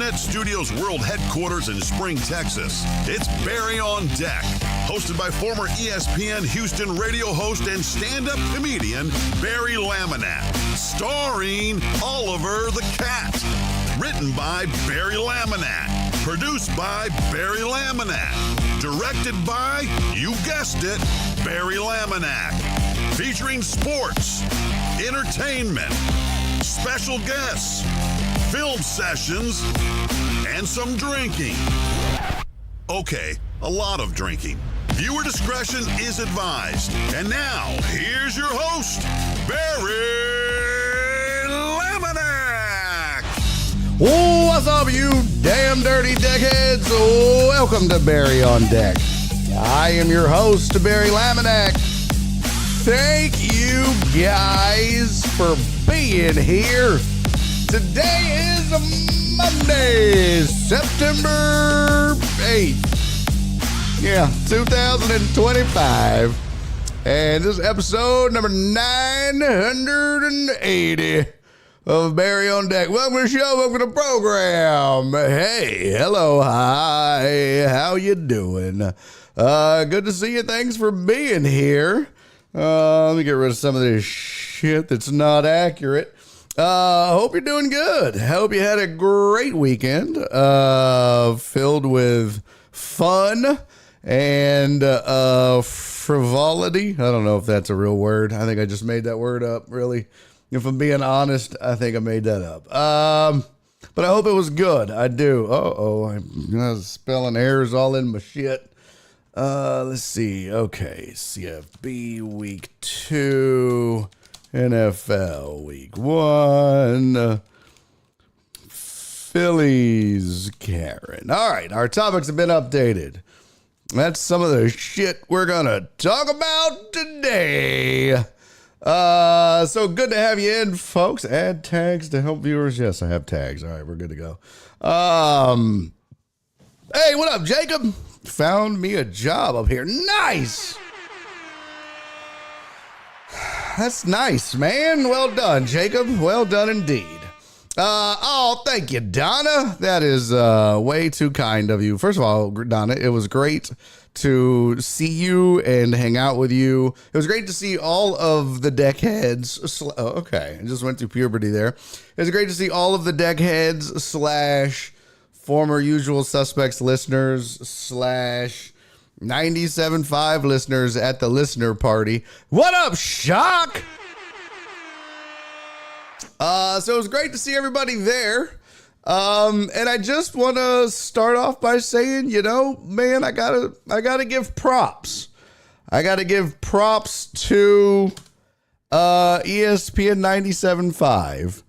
Internet Studios World Headquarters in Spring, Texas, it's Barry on Deck, hosted by former ESPN Houston radio host and stand-up comedian Barry Laminack, starring Oliver the Cat. Written by Barry Laminack, produced by Barry Laminack, directed by, you guessed it, Barry Laminack, featuring sports, entertainment, special guests, film sessions, and some drinking. Okay, a lot of drinking. Viewer discretion is advised. And now, here's your host, Barry Laminack. What's up, you damn dirty deckheads? Welcome to Barry on Deck. I am your host, Barry Laminack. Thank you guys for being here. Today is Monday, September 8th. 2025. And this is episode number 980 of Barry on Deck. Welcome to the show, welcome to the program. Hey, hello, hi, how you doing? Good to see you, thanks for being here. Let me get rid of some of this shit that's not accurate. Hope you're doing good. Hope you had a great weekend, filled with fun and frivolity. I don't know if that's a real word. I think I just made that word up, really. If I'm being honest, I think I made that up. But I hope it was good. I do. I'm spelling errors all in my shit. Let's see. Okay, CFB week 2, NFL week 1, Phillies Karen. All right, our topics have been updated. That's some of the shit we're gonna talk about today. So good to have you in, folks. Add tags to help viewers. Yes, I have tags. All right, we're good to go. Hey, what up, Jacob? Found me a job up here. Nice. That's nice, man. Well done, Jacob. Well done indeed. Thank you, Donna. That is way too kind of you. First of all, Donna, it was great to see you and hang out with you. It was great to see all of the deckheads. Okay, I just went through puberty there. It was great to see all of the deckheads / former Usual Suspects listeners / 97.5 listeners at the listener party. What up, Shock? So it was great to see everybody there. And I just want to start off by saying, man, I gotta give props. I gotta give props to ESPN 97.5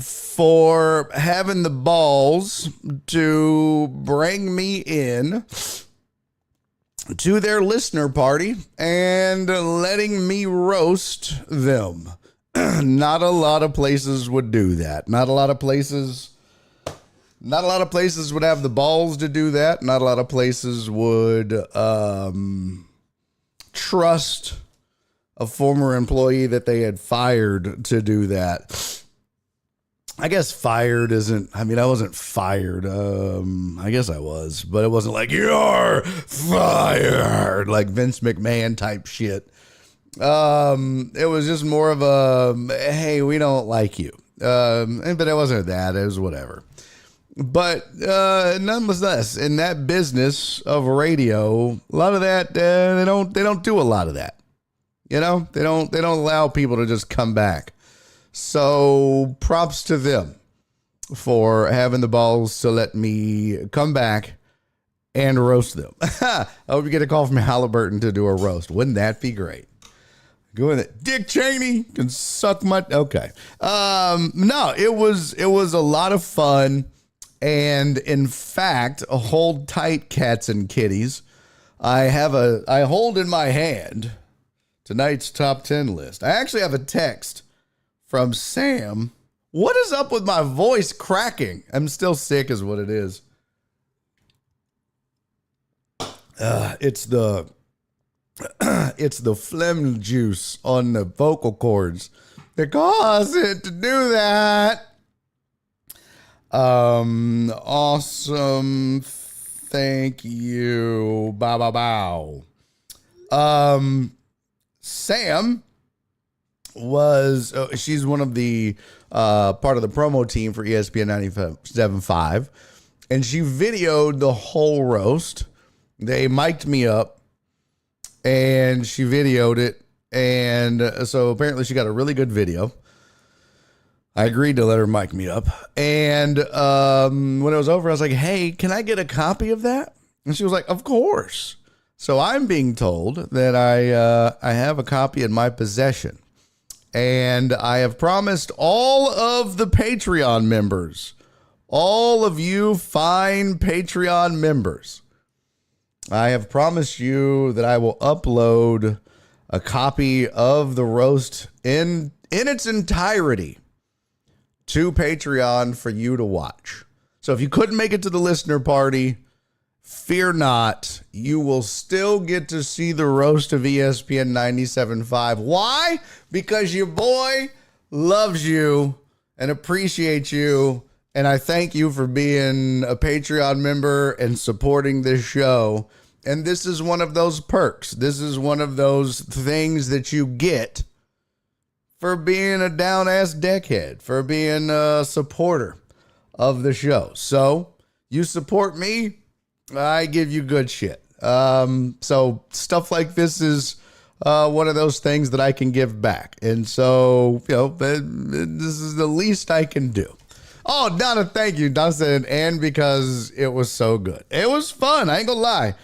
for having the balls to bring me in to their listener party and letting me roast them. Not a lot of places would do that. Not a lot of places would have the balls to do that. Not a lot of places would trust a former employee that they had fired to do that. I guess fired isn't, I wasn't fired. I guess I was, but it wasn't like, you're fired, like Vince McMahon type shit. It was just more of a, hey, we don't like you. But it wasn't that, it was whatever. But, nonetheless, in that business of radio, a lot of that, they don't do a lot of that. They don't allow people to just come back. So props to them for having the balls to let me come back and roast them. I hope you get a call from Halliburton to do a roast. Wouldn't that be great? Go with it. Dick Cheney can suck my... Okay. No, it was a lot of fun. And in fact, hold tight, cats and kitties. I hold in my hand tonight's top 10 list. I actually have a text from Sam. What is up with my voice cracking? I'm still sick is what it is. It's the phlegm juice on the vocal cords that cause it to do that. Awesome. Thank you. Bow, bow, bow. Sam was, she's one of the part of the promo team for ESPN 97.5, and she videoed the whole roast. They mic'd me up, and she videoed it, and so apparently she got a really good video. I agreed to let her mic me up, and when it was over, I was like, hey, can I get a copy of that? And she was like, of course. So I'm being told that I have a copy in my possession. And I have promised all of the Patreon members, all of you fine Patreon members, I have promised you that I will upload a copy of the roast in its entirety to Patreon for you to watch. So if you couldn't make it to the listener party, fear not, you will still get to see the roast of ESPN 97.5. Why? Because your boy loves you and appreciates you, and I thank you for being a Patreon member and supporting this show. And this is one of those perks. This is one of those things that you get for being a down-ass deckhead, for being a supporter of the show. So you support me, I give you good shit. So stuff like this is one of those things that I can give back. And so, you know, this is the least I can do. Oh, Donna, thank you. Donna said, and because it was so good. It was fun. I ain't gonna lie.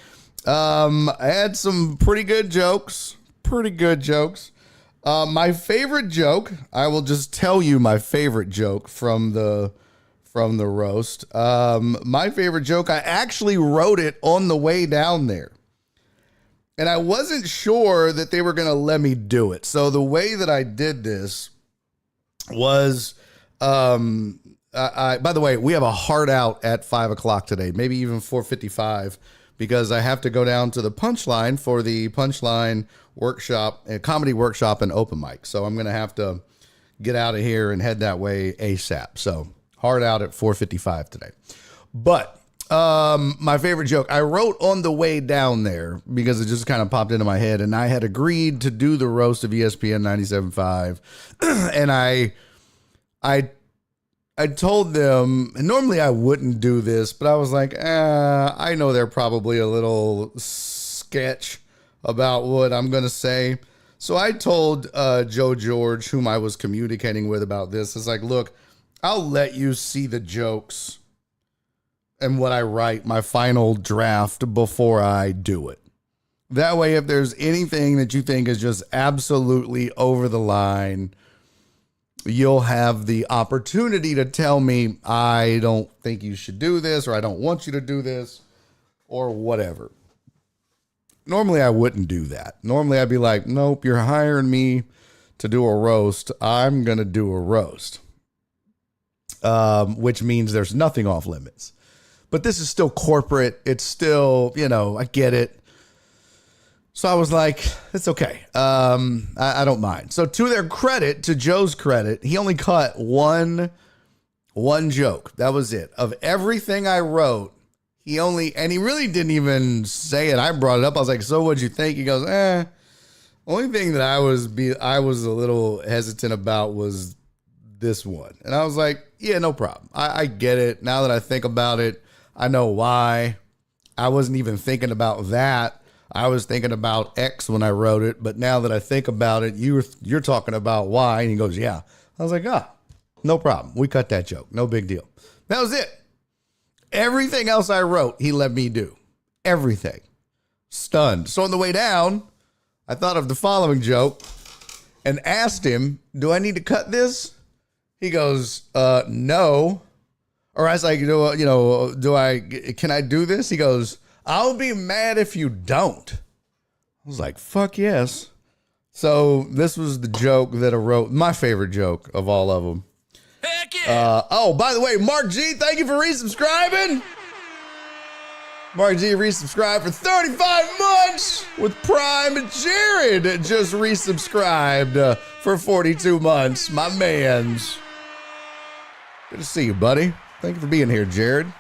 I had some pretty good jokes. My favorite joke, I will just tell you my favorite joke from the roast. My favorite joke, I actually wrote it on the way down there. And I wasn't sure that they were going to let me do it. So the way that I did this was, by the way, we have a hard out at 5 o'clock today, maybe even 4:55, because I have to go down to the Punchline for the Punchline workshop, a comedy workshop and open mic. So I'm going to have to get out of here and head that way ASAP. So hard out at 4:55 today. But my favorite joke, I wrote on the way down there because it just kind of popped into my head, and I had agreed to do the roast of ESPN 97.5. And I told them, and normally I wouldn't do this, but I was like, I know they're probably a little sketch about what I'm going to say. So I told Joe George, whom I was communicating with about this, it's like, look, I'll let you see the jokes and what I write, my final draft, before I do it. That way, if there's anything that you think is just absolutely over the line, you'll have the opportunity to tell me, I don't think you should do this, or I don't want you to do this, or whatever. Normally, I wouldn't do that. Normally, I'd be like, nope, you're hiring me to do a roast. I'm going to do a roast. Which means there's nothing off limits. But this is still corporate. It's still, you know, I get it. So I was like, it's okay. I don't mind. So to their credit, to Joe's credit, he only cut one joke. That was it. Of everything I wrote, he really didn't even say it. I brought it up. I was like, so what'd you think? He goes, only thing that I was a little hesitant about was this one. And I was like, yeah, no problem. I get it. Now that I think about it, I know why. I wasn't even thinking about that. I was thinking about X when I wrote it, but now that I think about it, you're talking about Y. And he goes, yeah. I was like, no problem. We cut that joke. No big deal. That was it. Everything else I wrote, he let me do. Everything. Stunned. So on the way down, I thought of the following joke and asked him, do I need to cut this? He goes, no. Or I was like, can I do this? He goes, I'll be mad if you don't. I was like, fuck yes. So this was the joke that I wrote, my favorite joke of all of them. Heck yeah. By the way, Mark G, thank you for resubscribing. Mark G resubscribed for 35 months with Prime, and Jared just resubscribed for 42 months. My mans. Good to see you, buddy. Thank you for being here, Jared.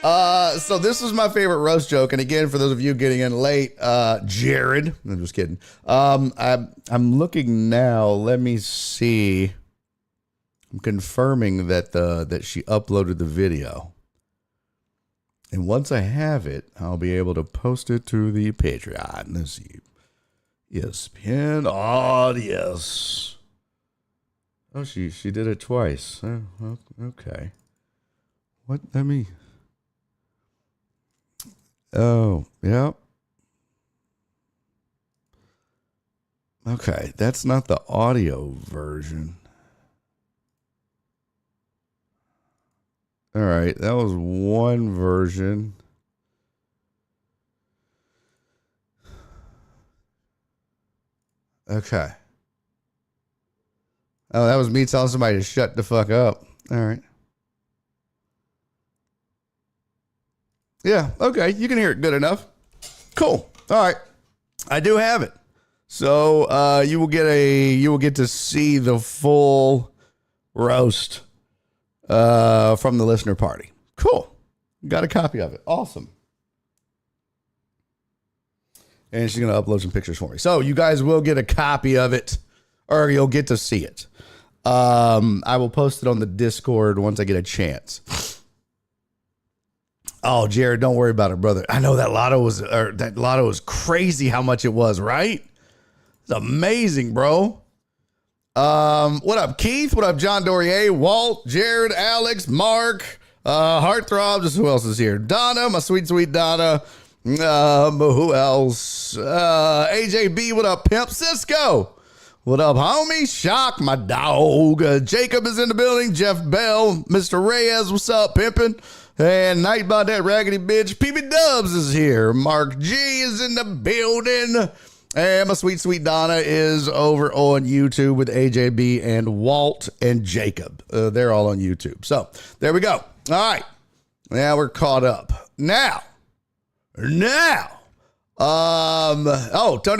So this was my favorite roast joke, and again, for those of you getting in late, Jared, I'm just kidding. I'm looking now. Let me see. I'm confirming that that she uploaded the video, and once I have it, I'll be able to post it to the Patreon. Let's see. ESPN audience. Oh, she did it twice. Oh, okay. What? Let me. Oh, yep. Okay, that's not the audio version. All right, that was one version. Okay. Oh, that was me telling somebody to shut the fuck up. All right. Yeah, okay, you can hear it good enough. Cool. All right. I do have it. So you will get to see the full roast from the listener party. Cool. Got a copy of it. Awesome. And she's going to upload some pictures for me. So you guys will get a copy of it, or you'll get to see it. I will post it on the Discord once I get a chance. Oh, Jared, don't worry about it, brother. I know that lotto was crazy how much it was, right? It's amazing, bro. What up, Keith? What up, John Dorier, Walt, Jared, Alex, Mark, Heartthrobs. Who else is here? Donna, my sweet, sweet Donna. Who else? AJB, what up, Pimp? Cisco. What up, homie? Shock, my dog. Jacob is in the building. Jeff Bell. Mr. Reyes, what's up, pimpin'? And Night by that raggedy bitch. PB Dubs is here. Mark G is in the building. And my sweet, sweet Donna is over on YouTube with AJB and Walt and Jacob. They're all on YouTube. So there we go. All right. Now we're caught up. Now. Tony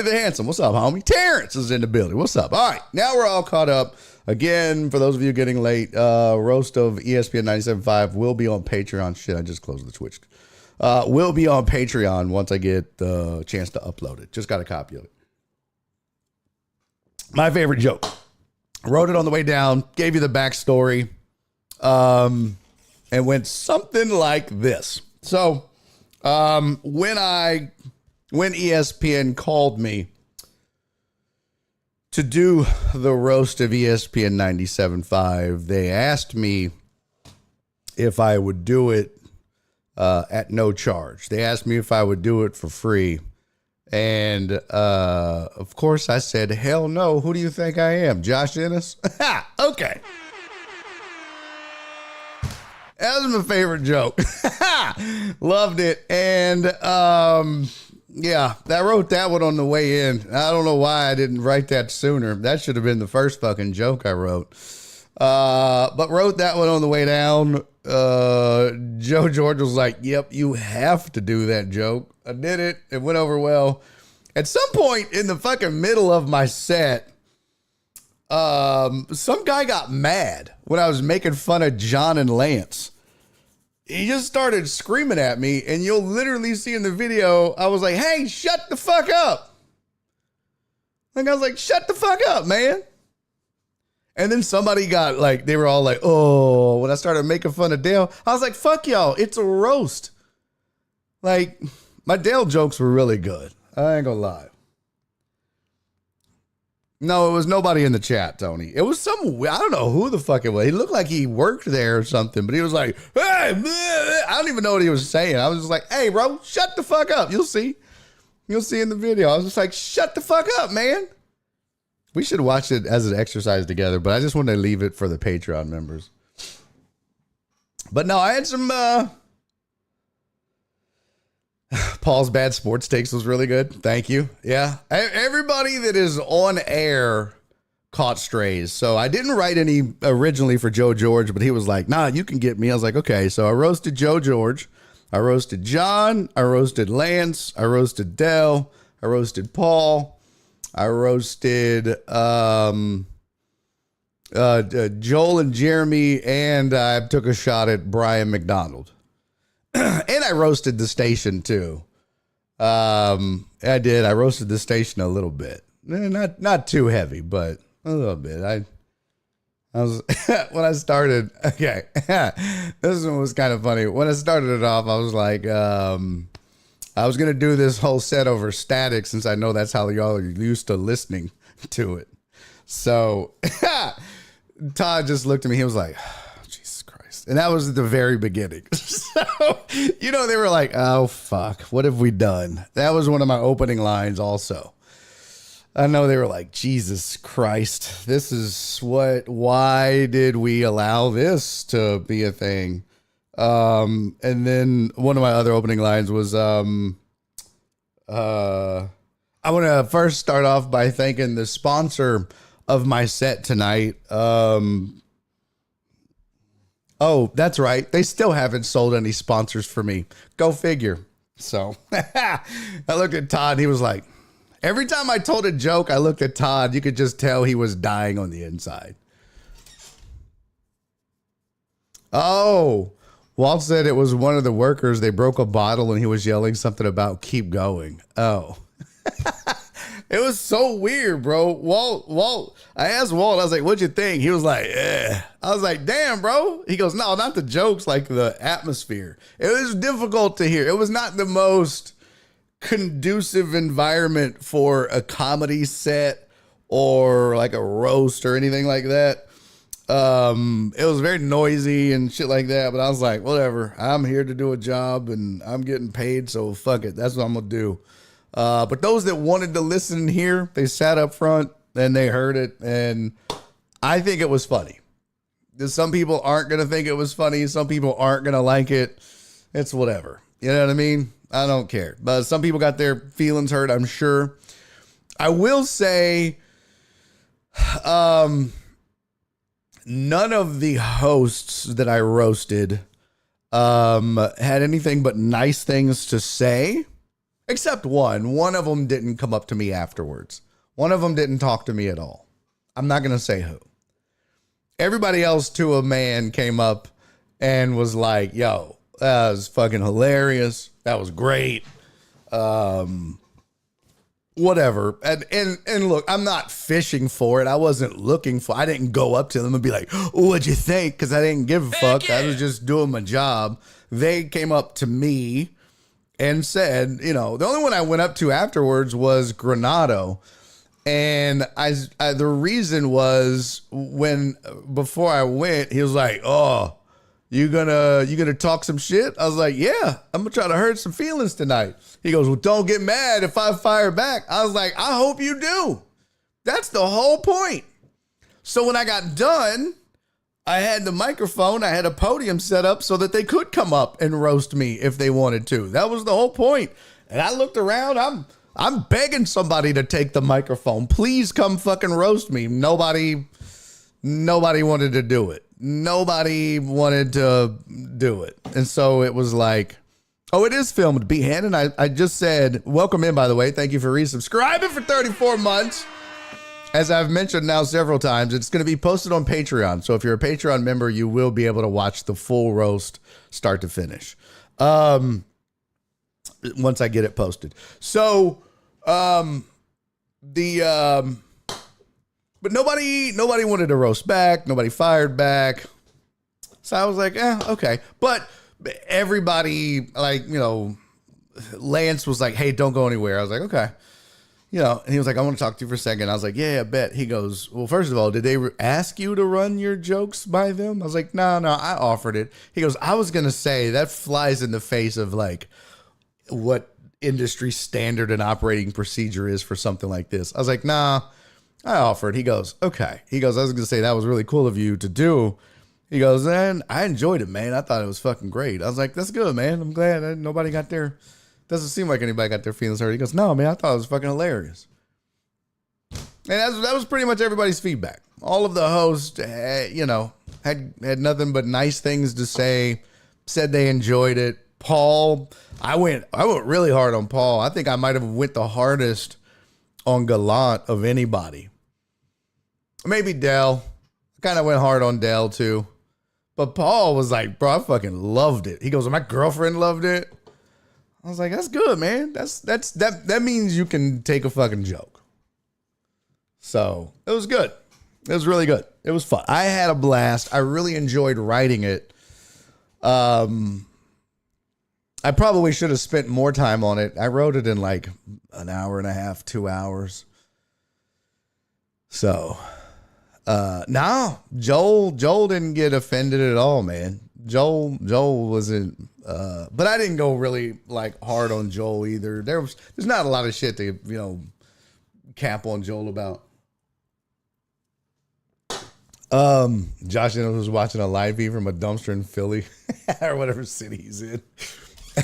the Handsome. What's up, homie? Terrence is in the building. What's up? All right. Now we're all caught up. Again, for those of you getting late, roast of ESPN 97.5 will be on Patreon. Shit, I just closed the Twitch. Will be on Patreon once I get the chance to upload it. Just got a copy of it. My favorite joke. Wrote it on the way down, gave you the backstory, and went something like this. So, when ESPN called me to do the roast of ESPN 97.5, they asked me if I would do it at no charge. They asked me if I would do it for free. And, of course, I said, hell no. Who do you think I am? Josh Ennis? Okay. That was my favorite joke. Loved it. And, yeah, I wrote that one on the way in. I don't know why I didn't write that sooner. That should have been the first fucking joke I wrote. But wrote that one on the way down. Joe George was like, yep, you have to do that joke. I did it. It went over well. At some point in the fucking middle of my set, some guy got mad when I was making fun of John and Lance. He just started screaming at me, and you'll literally see in the video, I was like, hey, shut the fuck up. Like, I was like, shut the fuck up, man. And then somebody got like, they were all like, oh, when I started making fun of Dale, I was like, fuck y'all, it's a roast. Like, my Dale jokes were really good. I ain't gonna lie. No, it was nobody in the chat, Tony. It was some, I don't know who the fuck it was. He looked like he worked there or something, but he was like, hey, I don't even know what he was saying. I was just like, hey, bro, shut the fuck up. You'll see. You'll see in the video. I was just like, shut the fuck up, man. We should watch it as an exercise together, but I just wanted to leave it for the Patreon members. But no, I had some, Paul's Bad Sports Takes was really good. Thank you. Yeah. Everybody that is on air caught strays. So I didn't write any originally for Joe George, but he was like, nah, you can get me. I was like, okay. So I roasted Joe George. I roasted John. I roasted Lance. I roasted Dell. I roasted Paul. I roasted Joel and Jeremy, and I took a shot at Brian McDonald. And I roasted the station too. I did. I roasted the station a little bit. Not too heavy, but a little bit. I was when I started. Okay, this one was kind of funny. When I started it off, I was like, I was gonna do this whole set over static since I know that's how y'all are used to listening to it. So Todd just looked at me. He was like, Jesus Christ. And that was at the very beginning. So, they were like, oh, fuck. What have we done? That was one of my opening lines also. I know they were like, Jesus Christ. This is why did we allow this to be a thing? And then one of my other opening lines was, I want to first start off by thanking the sponsor of my set tonight. Oh, that's right. They still haven't sold any sponsors for me. Go figure. So I looked at Todd. He was like, every time I told a joke, I looked at Todd. You could just tell he was dying on the inside. Oh, Walt said it was one of the workers. They broke a bottle and he was yelling something about keep going. Oh. It was so weird, bro. Walt, I asked Walt, I was like, what'd you think? He was like, eh. I was like, damn, bro. He goes, no, not the jokes, like the atmosphere. It was difficult to hear. It was not the most conducive environment for a comedy set or like a roast or anything like that. It was very noisy and shit like that, but I was like, whatever. I'm here to do a job and I'm getting paid, so fuck it. That's what I'm gonna do. But those that wanted to listen here, they sat up front and they heard it. And I think it was funny. Some people aren't going to think it was funny. Some people aren't going to like it. It's whatever. You know what I mean? I don't care. But some people got their feelings hurt, I'm sure. I will say, none of the hosts that I roasted, had anything but nice things to say. Except one. One of them didn't come up to me afterwards. One of them didn't talk to me at all. I'm not going to say who. Everybody else to a man came up and was like, yo, that was fucking hilarious. That was great. Whatever. And look, I'm not fishing for it. I wasn't looking for I didn't go up to them and be like, oh, what'd you think? Because I didn't give a fuck. I was just doing my job. They came up to me and said, the only one I went up to afterwards was Granado. And I the reason was before I went, he was like, oh, you gonna talk some shit? I was like, yeah, I'm gonna try to hurt some feelings tonight. He goes, well, don't get mad if I fire back. I was like, I hope you do. That's the whole point. So when I got done, I had the microphone, I had a podium set up so that they could come up and roast me if they wanted to. That was the whole point. And I looked around, I'm begging somebody to take the microphone. Please come fucking roast me. Nobody wanted to do it. Nobody wanted to do it. And so it was like, oh, it is filmed, B. Hannon. I just said, welcome in, by the way. Thank you for resubscribing for 34 months. As I've mentioned now several times, it's going to be posted on Patreon. So if you're a Patreon member, you will be able to watch the full roast start to finish. Once I get it posted. So, but nobody wanted to roast back. Nobody fired back. So I was like, okay. But everybody, Lance was like, hey, don't go anywhere. I was like, okay. And he was like, I want to talk to you for a second. I was like, yeah, I bet. He goes, well, first of all, did they ask you to run your jokes by them? I was like, no, I offered it. He goes, I was going to say that flies in the face of what industry standard and operating procedure is for something like this. I was like, nah, I offered. He goes, okay. He goes, I was going to say that was really cool of you to do. He goes, and I enjoyed it, man. I thought it was fucking great. I was like, that's good, man. I'm glad that nobody got their... Doesn't seem like anybody got their feelings hurt. He goes, no, man, I thought it was fucking hilarious. And that was pretty much everybody's feedback. All of the hosts, had nothing but nice things to say, said they enjoyed it. Paul, I went really hard on Paul. I think I might have went the hardest on Gallant of anybody. Maybe Dell. kind of went hard on Dale too. But Paul was like, bro, I fucking loved it. He goes, my girlfriend loved it. I was like, that's good, man. That means you can take a fucking joke. So it was good. It was really good. It was fun. I had a blast. I really enjoyed writing it. I probably should have spent more time on it. I wrote it in like an hour and a half, 2 hours. So, no, Joel didn't get offended at all, man. Joel wasn't, but I didn't go really like hard on Joel either. There's not a lot of shit to, cap on Joel about. Josh was watching a live feed from a dumpster in Philly or whatever city he's in.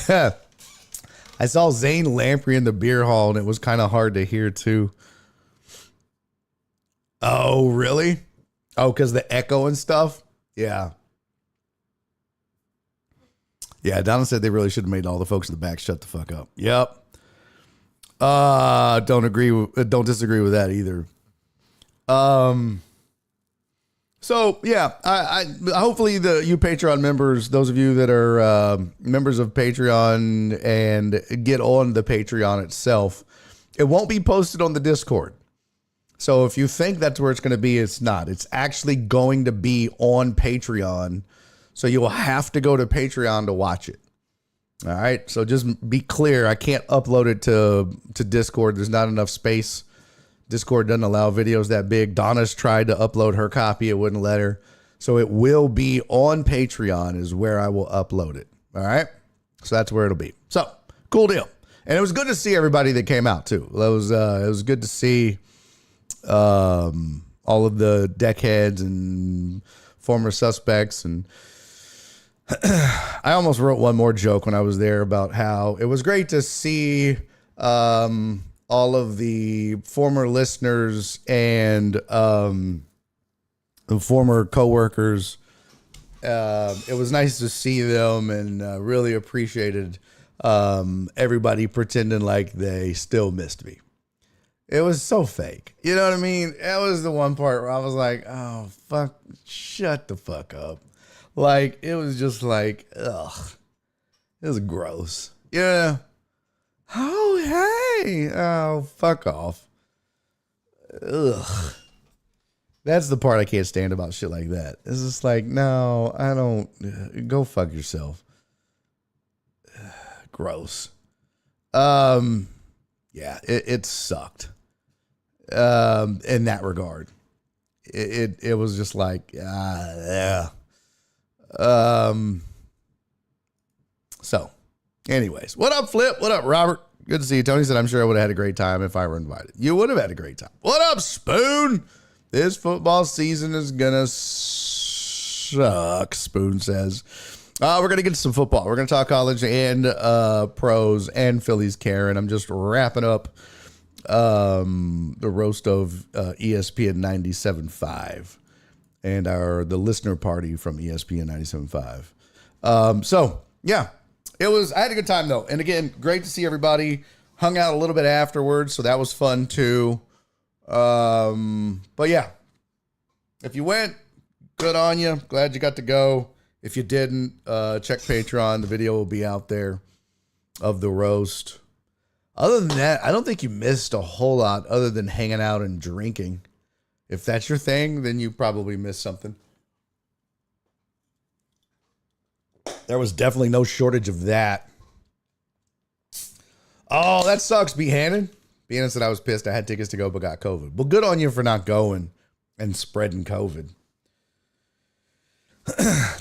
I saw Zane Lamprey in the beer hall and it was kind of hard to hear too. Oh, really? Oh, because the echo and stuff? Yeah. Yeah, Donna said they really should have made all the folks in the back shut the fuck up. Yep. Don't disagree with that either. So yeah, I hopefully you Patreon members, those of you that are members of Patreon and get on the Patreon itself, it won't be posted on the Discord. So if you think that's where it's going to be, it's not. It's actually going to be on Patreon. So you will have to go to Patreon to watch it. All right. So just be clear. I can't upload it to Discord. There's not enough space. Discord doesn't allow videos that big. Donna's tried to upload her copy. It wouldn't let her. So it will be on Patreon is where I will upload it. All right. So that's where it'll be. So cool deal. And it was good to see everybody that came out too. It was good to see all of the deckheads and former suspects. And I almost wrote one more joke when I was there about how it was great to see all of the former listeners and the former coworkers. It was nice to see them and really appreciated everybody pretending like they still missed me. It was so fake. You know what I mean? That was the one part where I was like, oh, fuck, shut the fuck up. Like, it was just like, ugh. It was gross. Yeah. Oh, hey. Oh, fuck off. Ugh. That's the part I can't stand about shit like that. It's just like, no, I don't. Go fuck yourself. Gross. Yeah, it sucked. In that regard. It was just like, yeah. So, anyways, what up, Flip? What up, Robert? Good to see you. Tony said, I'm sure I would have had a great time if I were invited. You would have had a great time. What up, Spoon? This football season is gonna suck, Spoon says. We're gonna get to some football. We're gonna talk college and pros and Phillies Karen. I'm just wrapping up the roast of ESPN 97.5 and the listener party from ESPN 97.5. So yeah, I had a good time though. And again, great to see everybody. Hung out a little bit afterwards. So that was fun too. But yeah, if you went, good on you. Glad you got to go. If you didn't, check Patreon. The video will be out there of the roast. Other than that, I don't think you missed a whole lot other than hanging out and drinking. If that's your thing, then you probably missed something. There was definitely no shortage of that. Oh, that sucks, B. Hannon. B. Hannon said I was pissed. I had tickets to go, but got COVID. Well, good on you for not going and spreading COVID.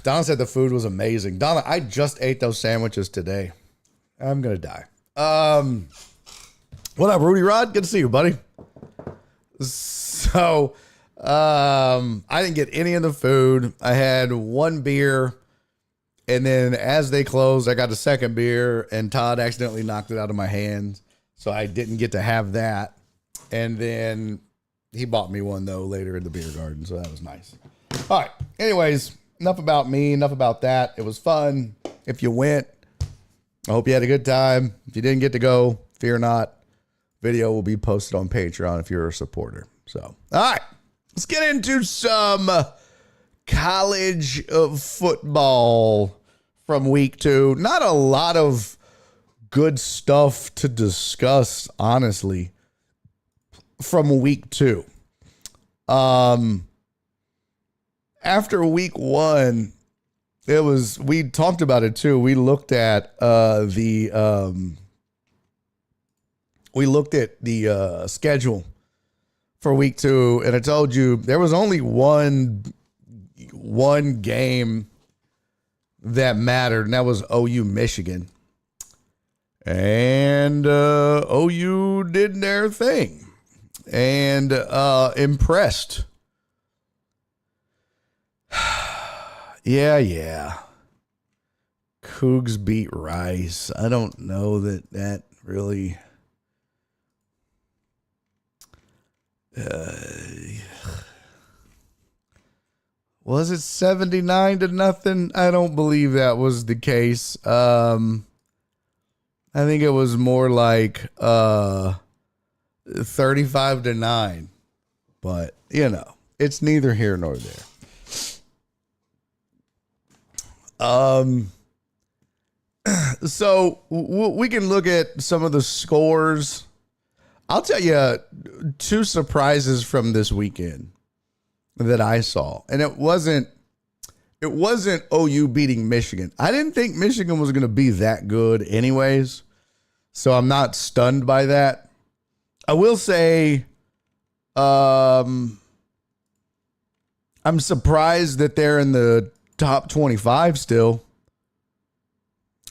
Donna said the food was amazing. Donna, I just ate those sandwiches today. I'm going to die. What up, Rudy Rod? Good to see you, buddy. So, I didn't get any of the food. I had one beer, and then as they closed, I got a second beer, and Todd accidentally knocked it out of my hand, so I didn't get to have that. And then he bought me one, though, later in the beer garden, so that was nice. All right. Anyways, enough about me, enough about that. It was fun. If you went, I hope you had a good time. If you didn't get to go, fear not. Video will be posted on Patreon if you're a supporter. So, all right, let's get into some college football from week 2. Not a lot of good stuff to discuss, honestly, from week 2. After week 1, we talked about it too. We looked at the schedule for week 2, and I told you there was only one game that mattered, and that was OU Michigan. And OU did their thing and impressed. Yeah. Cougs beat Rice. I don't know that really. Was it 79-0? I don't believe that was the case. I think it was more like 35-9. But, it's neither here nor there. So we can look at some of the scores. I'll tell you 2 surprises from this weekend that I saw. And it wasn't OU beating Michigan. I didn't think Michigan was going to be that good anyways. So I'm not stunned by that. I will say I'm surprised that they're in the top 25 still.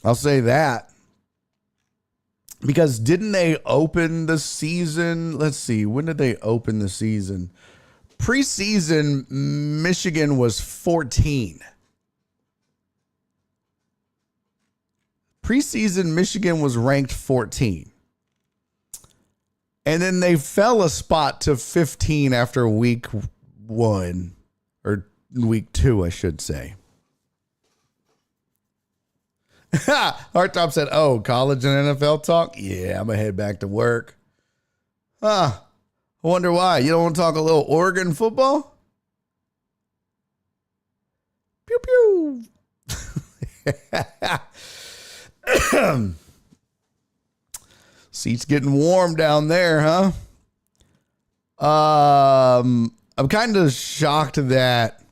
I'll say that. Because didn't they open the season? Let's see. When did they open the season? Preseason, Michigan was 14. Preseason, Michigan was ranked 14. And then they fell a spot to 15 after week 1. Or week 2, I should say. Hartop said, "Oh, college and NFL talk? Yeah, I'm going to head back to work." I wonder why. You don't want to talk a little Oregon football? Pew, pew. Seats getting warm down there, huh? I'm kind of shocked that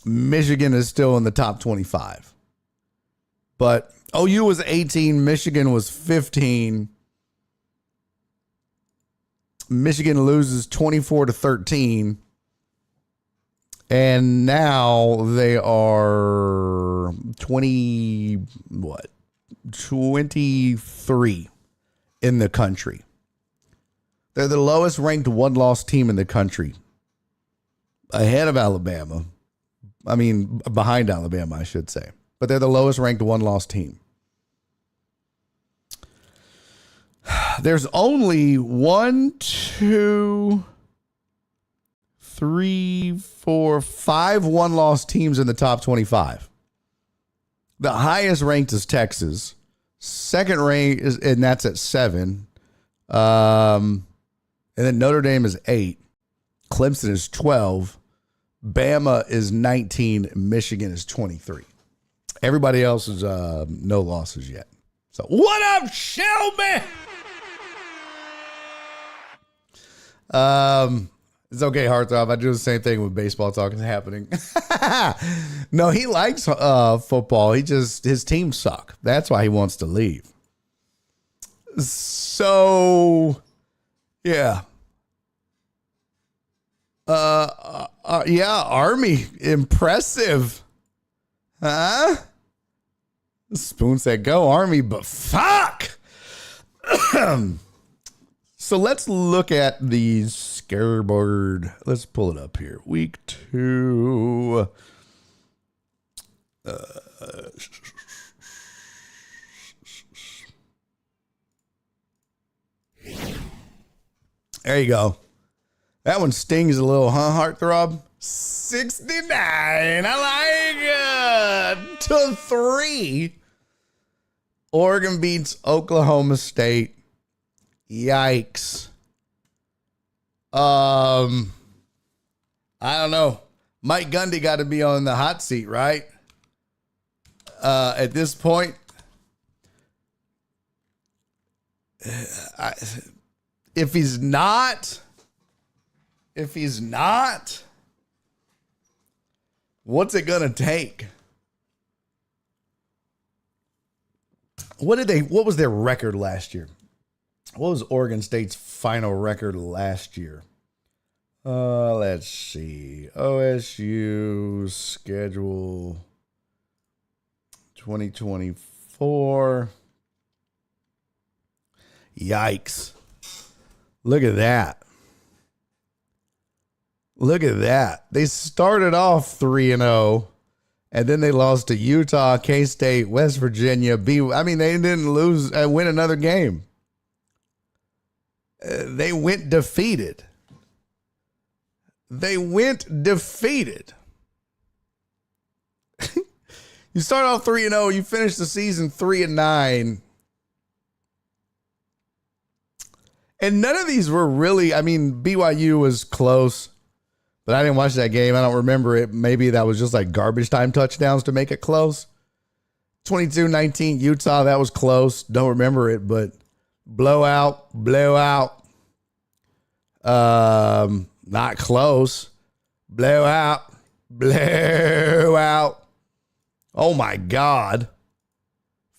Michigan is still in the top 25. But OU was 18, Michigan was 15. Michigan loses 24-13. And now they are 23 in the country. They're the lowest ranked one-loss team in the country. Ahead of Alabama. I mean, behind Alabama, I should say. But they're the lowest ranked one-loss team. There's only 5 one-loss teams in the top 25. The highest ranked is Texas. Second ranked is, and that's at 7. And then Notre Dame is 8. Clemson is 12. Bama is 19. Michigan is 23. Everybody else is no losses yet. So what up, Shelby? It's okay, Heartthrob. I do the same thing with baseball talk is happening. No, he likes football. His teams suck. That's why he wants to leave. So, yeah. Yeah, Army. Impressive. Huh? Spoon said, "Go Army," but fuck. So let's look at the scoreboard. Let's pull it up here. Week 2. There you go. That one stings a little, huh, Heartthrob? 69. I like it. 2-3. Oregon beats Oklahoma State. Yikes. I don't know. Mike Gundy got to be on the hot seat, right? At this point, if he's not, what's it gonna take? What was their record last year? What was Oregon State's final record last year? Let's see. OSU schedule 2024. Yikes. Look at that. Look at that. They started off 3-0, and then they lost to Utah, K-State, West Virginia. They didn't win another game. They went defeated. You start off 3-0, you finish the season 3-9. And none of these were really, BYU was close, but I didn't watch that game. I don't remember it. Maybe that was just like garbage time touchdowns to make it close. 22-19 Utah, that was close. Don't remember it, but blowout. Not close. Blowout. Oh my God.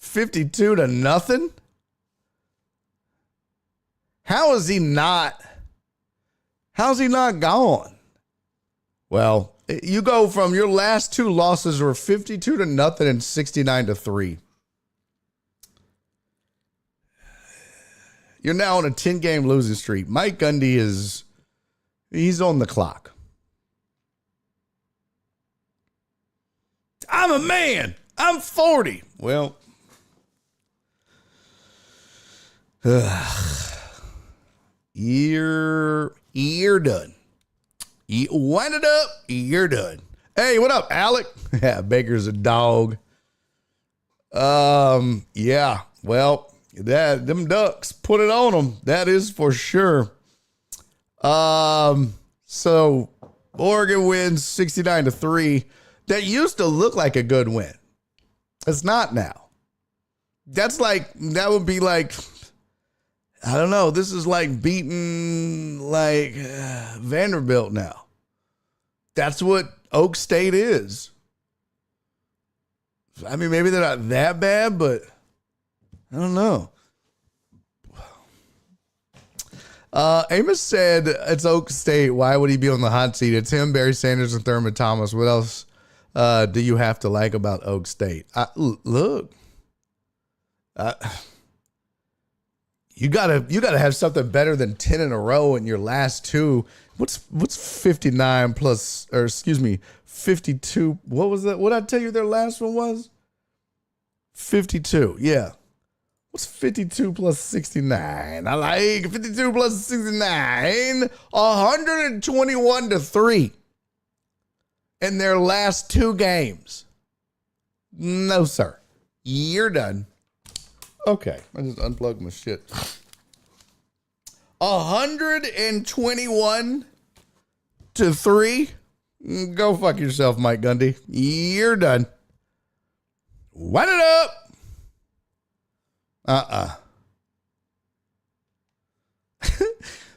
52-0. How's he not gone? Well, you go from your last two losses were 52-0 and 69-3. You're now on a 10-game losing streak. Mike Gundy he's on the clock. I'm a man. I'm 40. Well, you're done. You wind it up, you're done. Hey, what up, Alec? Yeah, Baker's a dog. Yeah. Well, them Ducks, put it on them. That is for sure. So Oregon wins 69-3. That used to look like a good win. It's not now. That would be like, I don't know. This is like beating Vanderbilt now. That's what Oak State is. Maybe they're not that bad, but I don't know. Amos said it's Oak State. Why would he be on the hot seat? It's him, Barry Sanders, and Thurman Thomas. What else do you have to like about Oak State? Look. You gotta have something better than 10 in a row in your last two. What's 59 plus, or excuse me, 52? What was that? What did I tell you their last one was? 52. Yeah. What's 52 plus 69? I like 52 plus 69. 121-3 in their last two games. No, sir. You're done. Okay, I just unplugged my shit. 121-3. Go fuck yourself, Mike Gundy. You're done. Wind it up.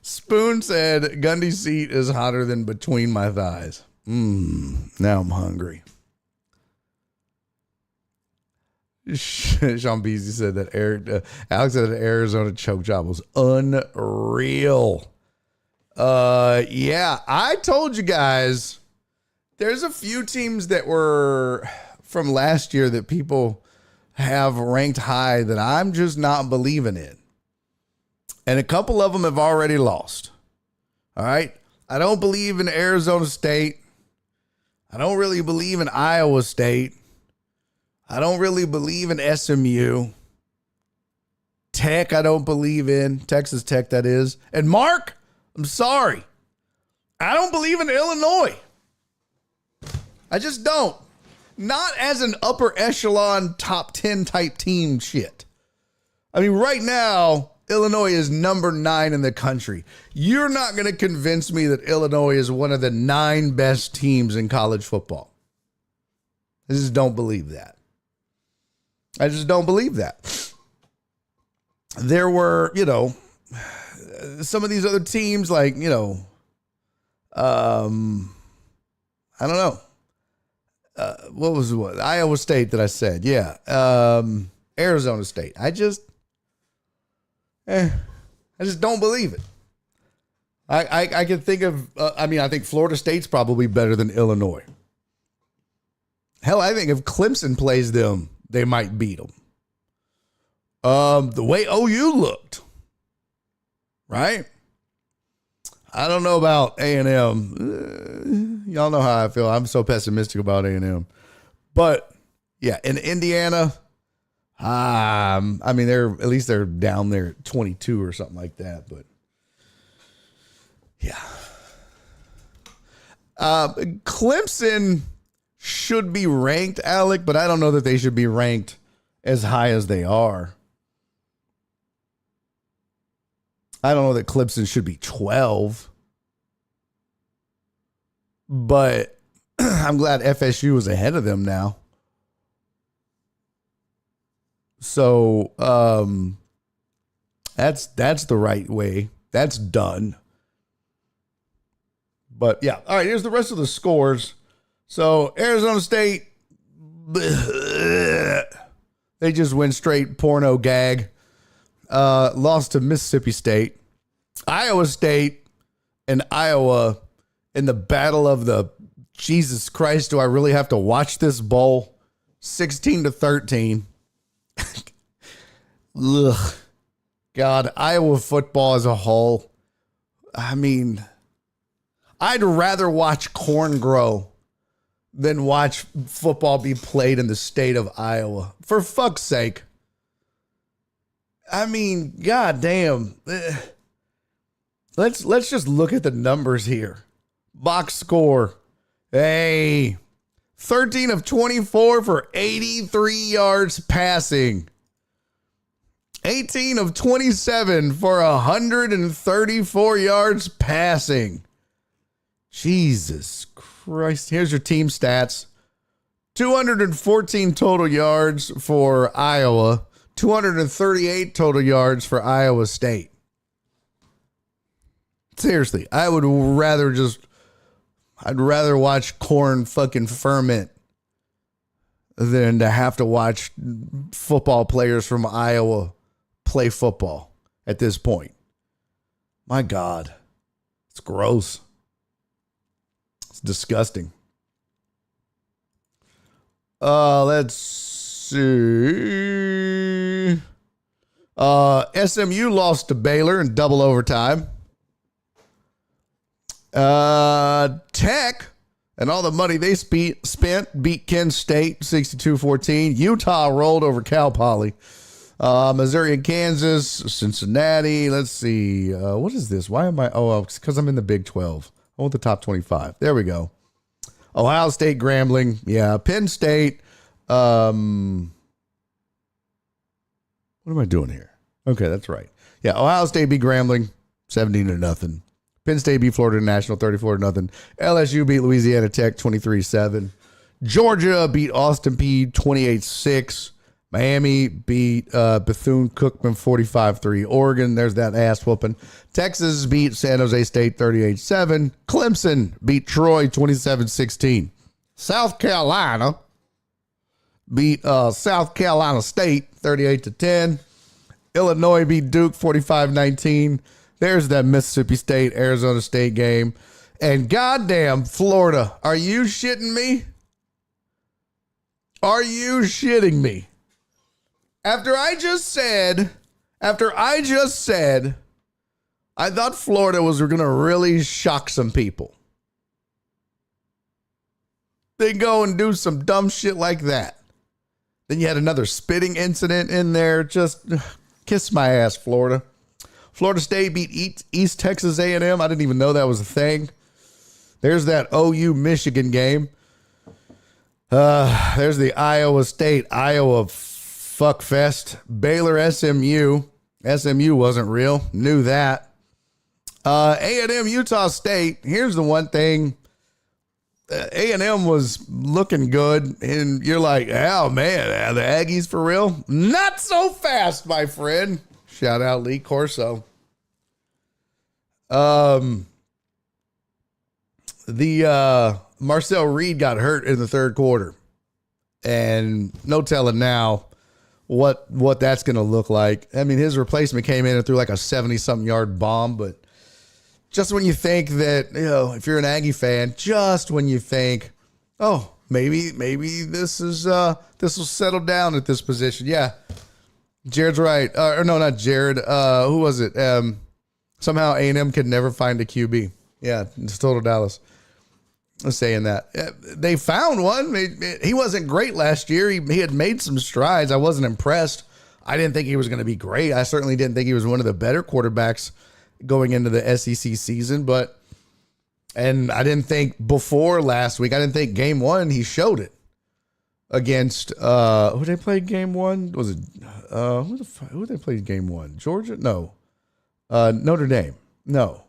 Spoon said Gundy's seat is hotter than between my thighs. Now I'm hungry. Sean Beasley said that Alex said that Arizona choke job was unreal. Yeah, I told you guys there's a few teams that were from last year that people have ranked high that I'm just not believing in. And a couple of them have already lost. All right. I don't believe in Arizona State. I don't really believe in Iowa State. I don't really believe in SMU. Tech, I don't believe in. Texas Tech, that is. And Mark, I'm sorry. I don't believe in Illinois. I just don't. Not as an upper echelon top 10 type team shit. Right now, Illinois is number 9 in the country. You're not going to convince me that Illinois is one of the 9 best teams in college football. I just don't believe that. I just don't believe that. There were, some of these other teams like, I don't know. What? Iowa State that I said. Yeah. Arizona State. I just don't believe it. I can think of, I think Florida State's probably better than Illinois. Hell, I think if Clemson plays them, they might beat them. The way OU looked, right? I don't know about A&M. Y'all know how I feel. I'm so pessimistic about A&M. But, yeah, in Indiana, they're down there at 22 or something like that. But, yeah. Clemson should be ranked, Alec, but I don't know that they should be ranked as high as they are. I don't know that Clemson should be 12. But I'm glad FSU is ahead of them now. So that's the right way. That's done. But yeah, all right, here's the rest of the scores. So Arizona State, they just went straight porno gag. Lost to Mississippi State. Iowa State and Iowa in the battle of the Jesus Christ, do I really have to watch this bowl? 16-13. Ugh. God, Iowa football as a whole. I mean, I'd rather watch corn grow than watch football be played in the state of Iowa. For fuck's sake. I mean, goddamn. Let's just look at the numbers here. Box score. Hey, 13 of 24 for 83 yards passing. 18 of 27 for 134 yards passing. Jesus Christ. Here's your team stats. 214 total yards for Iowa. 238 total yards for Iowa State. Seriously, I'd rather watch corn fucking ferment than to have to watch football players from Iowa play football at this point. My God, it's gross. It's disgusting. Let's see. SMU lost to Baylor in double overtime. Tech and all the money they spent beat Kent State 62-14. Utah rolled over Cal Poly. Missouri and Kansas, Cincinnati. Let's see. What is this? Why am I? Oh, it's because I'm in the Big 12. I want the top 25. There we go. Ohio State, Grambling. Yeah. Penn State. What am I doing here? Okay, that's right. Yeah. Ohio State beat Grambling 17-0. Penn State beat Florida National 34-0. LSU beat Louisiana Tech 23-7. Georgia beat Austin Peay 28-6. Miami beat Bethune-Cookman 45-3. Oregon, there's that ass whooping. Texas beat San Jose State 38-7. Clemson beat Troy 27-16. South Carolina beat South Carolina State 38-10. Illinois beat Duke 45-19. There's that Mississippi State, Arizona State game. And goddamn, Florida, are you shitting me? Are you shitting me? After I just said, I thought Florida was going to really shock some people. They go and do some dumb shit like that. Then you had another spitting incident in there. Just kiss my ass, Florida. Florida State beat East Texas A&M. I didn't even know that was a thing. There's that OU Michigan game. There's the Iowa State Iowa fuckfest. Baylor SMU. SMU wasn't real. Knew that. A&M, Utah State. Here's the one thing. A&M was looking good, and you're like, oh, man, are the Aggies for real? Not so fast, my friend. Shout out Lee Corso. Marcel Reed got hurt in the third quarter, and no telling now what that's going to look like. I mean, his replacement came in and threw like a 70-something yard bomb, but just when you think that, if you're an Aggie fan, just when you think, oh, maybe this will settle down at this position. Yeah, Jared's right. Or no, not Jared. Who was it? Somehow A&M could never find a QB. Yeah, it's total Dallas. I'm saying that. They found one. He wasn't great last year. He had made some strides. I wasn't impressed. I didn't think he was going to be great. I certainly didn't think he was one of the better quarterbacks going into the SEC season. And I didn't think before last week, I didn't think game one, he showed it against, who they played game one? Was it, who they played game one? Georgia? No. Notre Dame? No.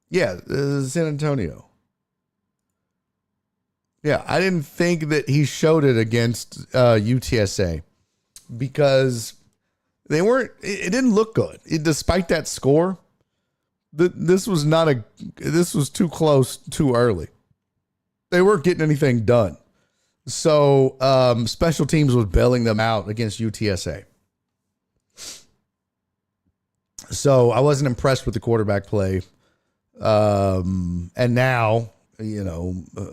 Yeah, San Antonio. Yeah, I didn't think that he showed it against UTSA because they weren't. It didn't look good. Despite that score, this was too close, too early. They weren't getting anything done. So special teams was bailing them out against UTSA. So I wasn't impressed with the quarterback play. And now,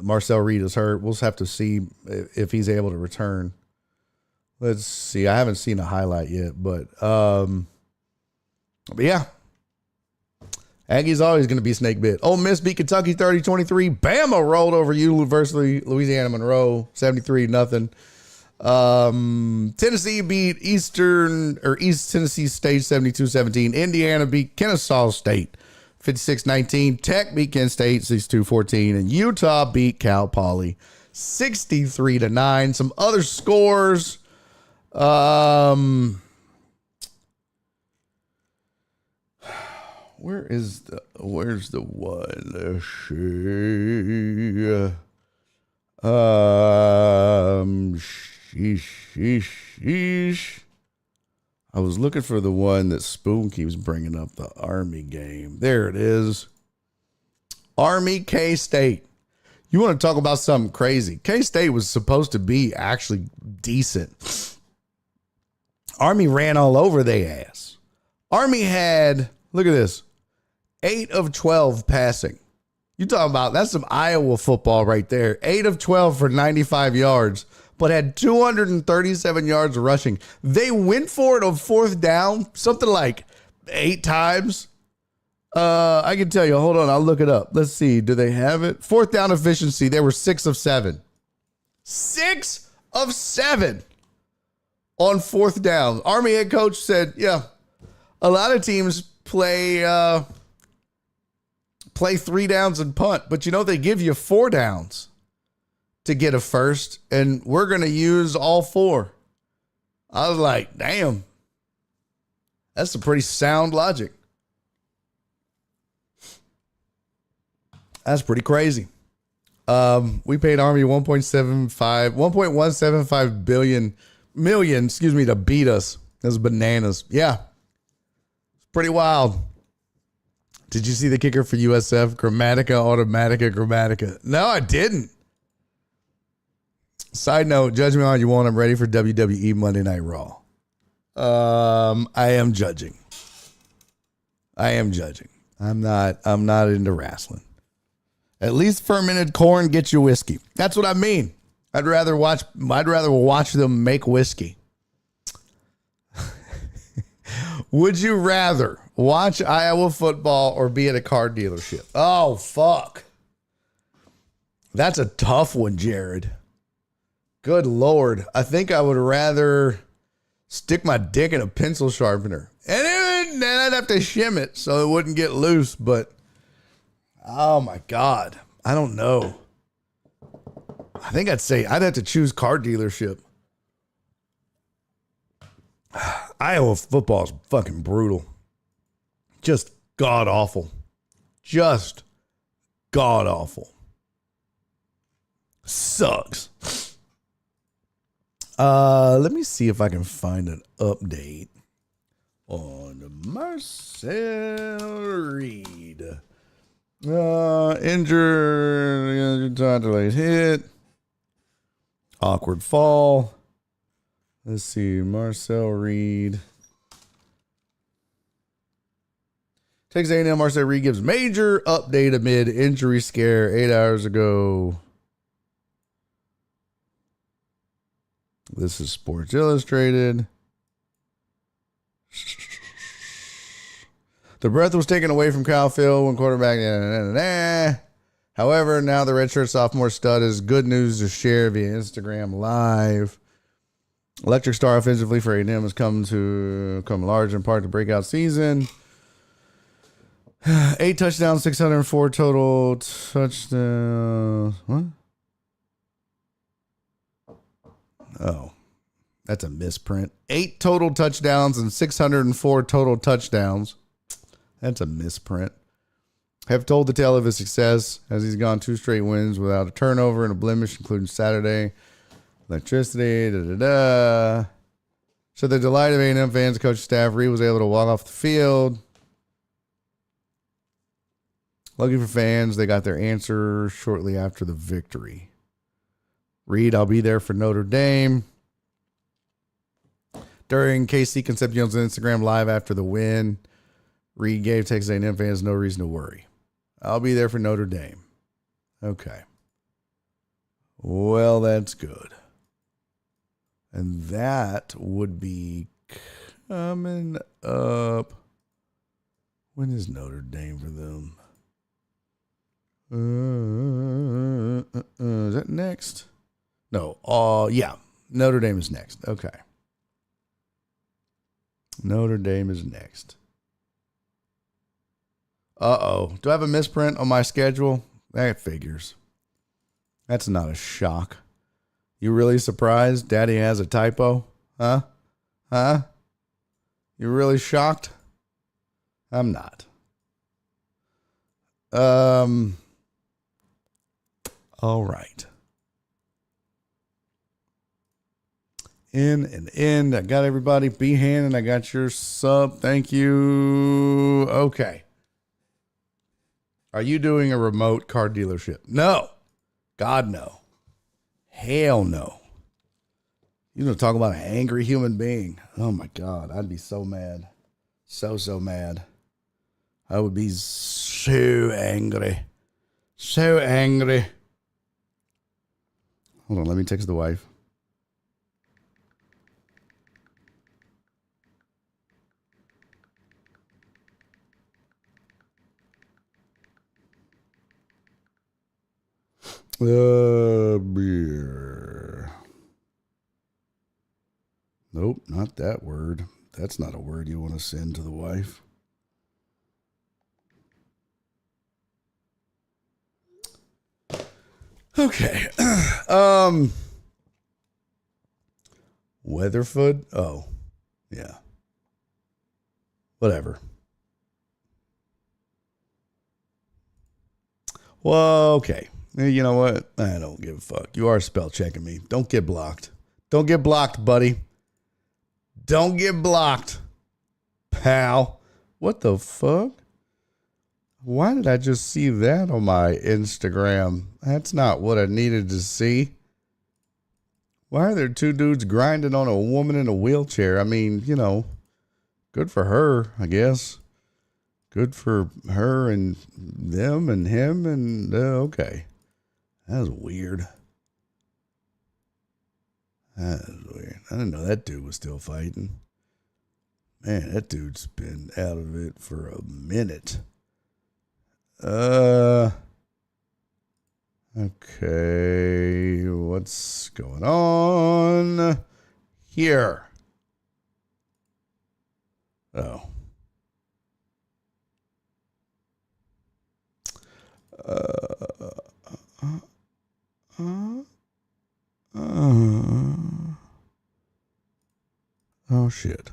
Marcel Reed is hurt. We'll have to see if he's able to return. Let's see. I haven't seen a highlight yet, but yeah. Aggie's always going to be snake bit. Ole Miss beat Kentucky 30-23. Bama rolled over University Louisiana Monroe 73-0. Tennessee beat East Tennessee State 72-17. Indiana beat Kennesaw State 56-19. Tech beat Kent State 62-14. And Utah beat Cal Poly 63-9. Some other scores. Where's the one? Let's see. Sheesh. I was looking for the one that Spoon keeps bringing up, the Army game. There it is. Army K-State. You want to talk about something crazy? K-State was supposed to be actually decent. Army ran all over their ass. Army had, look at this, 8 of 12 passing. You talking about, that's some Iowa football right there. 8 of 12 for 95 yards, but had 237 yards rushing. They went for it on fourth down, something like 8 times. I can tell you, hold on, I'll look it up. Let's see, do they have it? Fourth down efficiency, they were 6 of 7. 6 of 7 on fourth down. Army head coach said, yeah, a lot of teams play 3 downs and punt, but they give you 4 downs to get a first, and we're going to use all 4. I was like, damn, that's some pretty sound logic. That's pretty crazy. We paid Army 1.175 million, to beat us. That's bananas. Yeah. It's pretty wild. Did you see the kicker for USF? Grammatica. No, I didn't. Side note, judge me all you want. I'm ready for WWE Monday Night Raw. I am judging. I'm not into wrestling. At least fermented corn gets you whiskey. That's what I mean. I'd rather watch them make whiskey. Would you rather watch Iowa football or be at a car dealership? Oh, fuck. That's a tough one, Jared. Good Lord. I think I would rather stick my dick in a pencil sharpener. And then I'd have to shim it so it wouldn't get loose. But, oh my God. I don't know. I think I'd have to choose car dealership. Iowa football is fucking brutal. Just god awful. Just god awful. Sucks. Let me see if I can find an update on Marcel Reed. Injured, delayed hit. Awkward fall. Let's see, Marcel Reed. Texas A&M Marcel Reed gives major update amid injury scare 8 hours ago. This is Sports Illustrated. The breath was taken away from Kyle Field when quarterback. However, now the redshirt sophomore stud is good news to share via Instagram Live. Electric star offensively for A&M has come large in part to breakout season. 8 touchdowns, 604 total touchdowns. What? Oh, that's a misprint. 8 total touchdowns and 604 total touchdowns. That's a misprint. Have told the tale of his success as he's gone 2 straight wins without a turnover and a blemish, including Saturday. Electricity, So the delight of A&M fans, coach staff, Reed was able to walk off the field. Lucky for fans, they got their answer shortly after the victory. Reed, I'll be there for Notre Dame. During KC Concepcion's Instagram Live after the win, Reed gave Texas A&M fans no reason to worry. I'll be there for Notre Dame. Okay. Well, that's good. And that would be coming up. When is Notre Dame for them? Is that next? No. Yeah. Notre Dame is next. Okay. Notre Dame is next. Uh-oh. Do I have a misprint on my schedule? That figures. That's not a shock. You really surprised Daddy has a typo? Huh? You really shocked? I'm not. All right. In and in. I got everybody. Behan, and I got your sub. Thank you. Okay. Are you doing a remote car dealership? No. God, no. Hell no. You know, talk about an angry human being. Oh, my God. I'd be so mad. So mad. I would be so angry. So angry. Hold on. Let me text the wife. Beer. Nope, not that word. That's not a word you want to send to the wife. Okay. Weatherfoot? Oh, yeah. Whatever. Well, okay. You know what? I don't give a fuck. You are spell checking me. Don't get blocked. Don't get blocked, buddy. Don't get blocked, pal. What the fuck? Why did I just see that on my Instagram? That's not what I needed to see. Why are there 2 dudes grinding on a woman in a wheelchair? I mean, you know, good for her, I guess. Good for her and them and him and okay. That was weird. That was weird. I didn't know that dude was still fighting. Man, that dude's been out of it for a minute. Okay. What's going on here? Oh. Oh shit.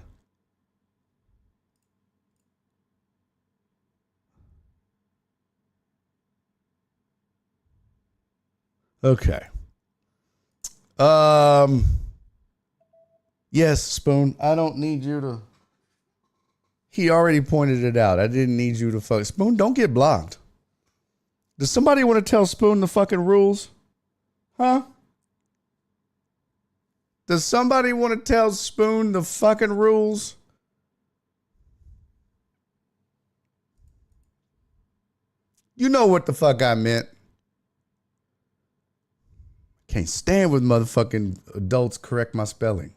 Okay. Yes, Spoon. I don't need you to. He already pointed it out. I didn't need you to fuck. Spoon, don't get blocked. Does somebody want to tell Spoon the fucking rules? Huh? Does somebody want to tell Spoon the fucking rules? You know what the fuck I meant. Can't stand when motherfucking adults correct my spelling.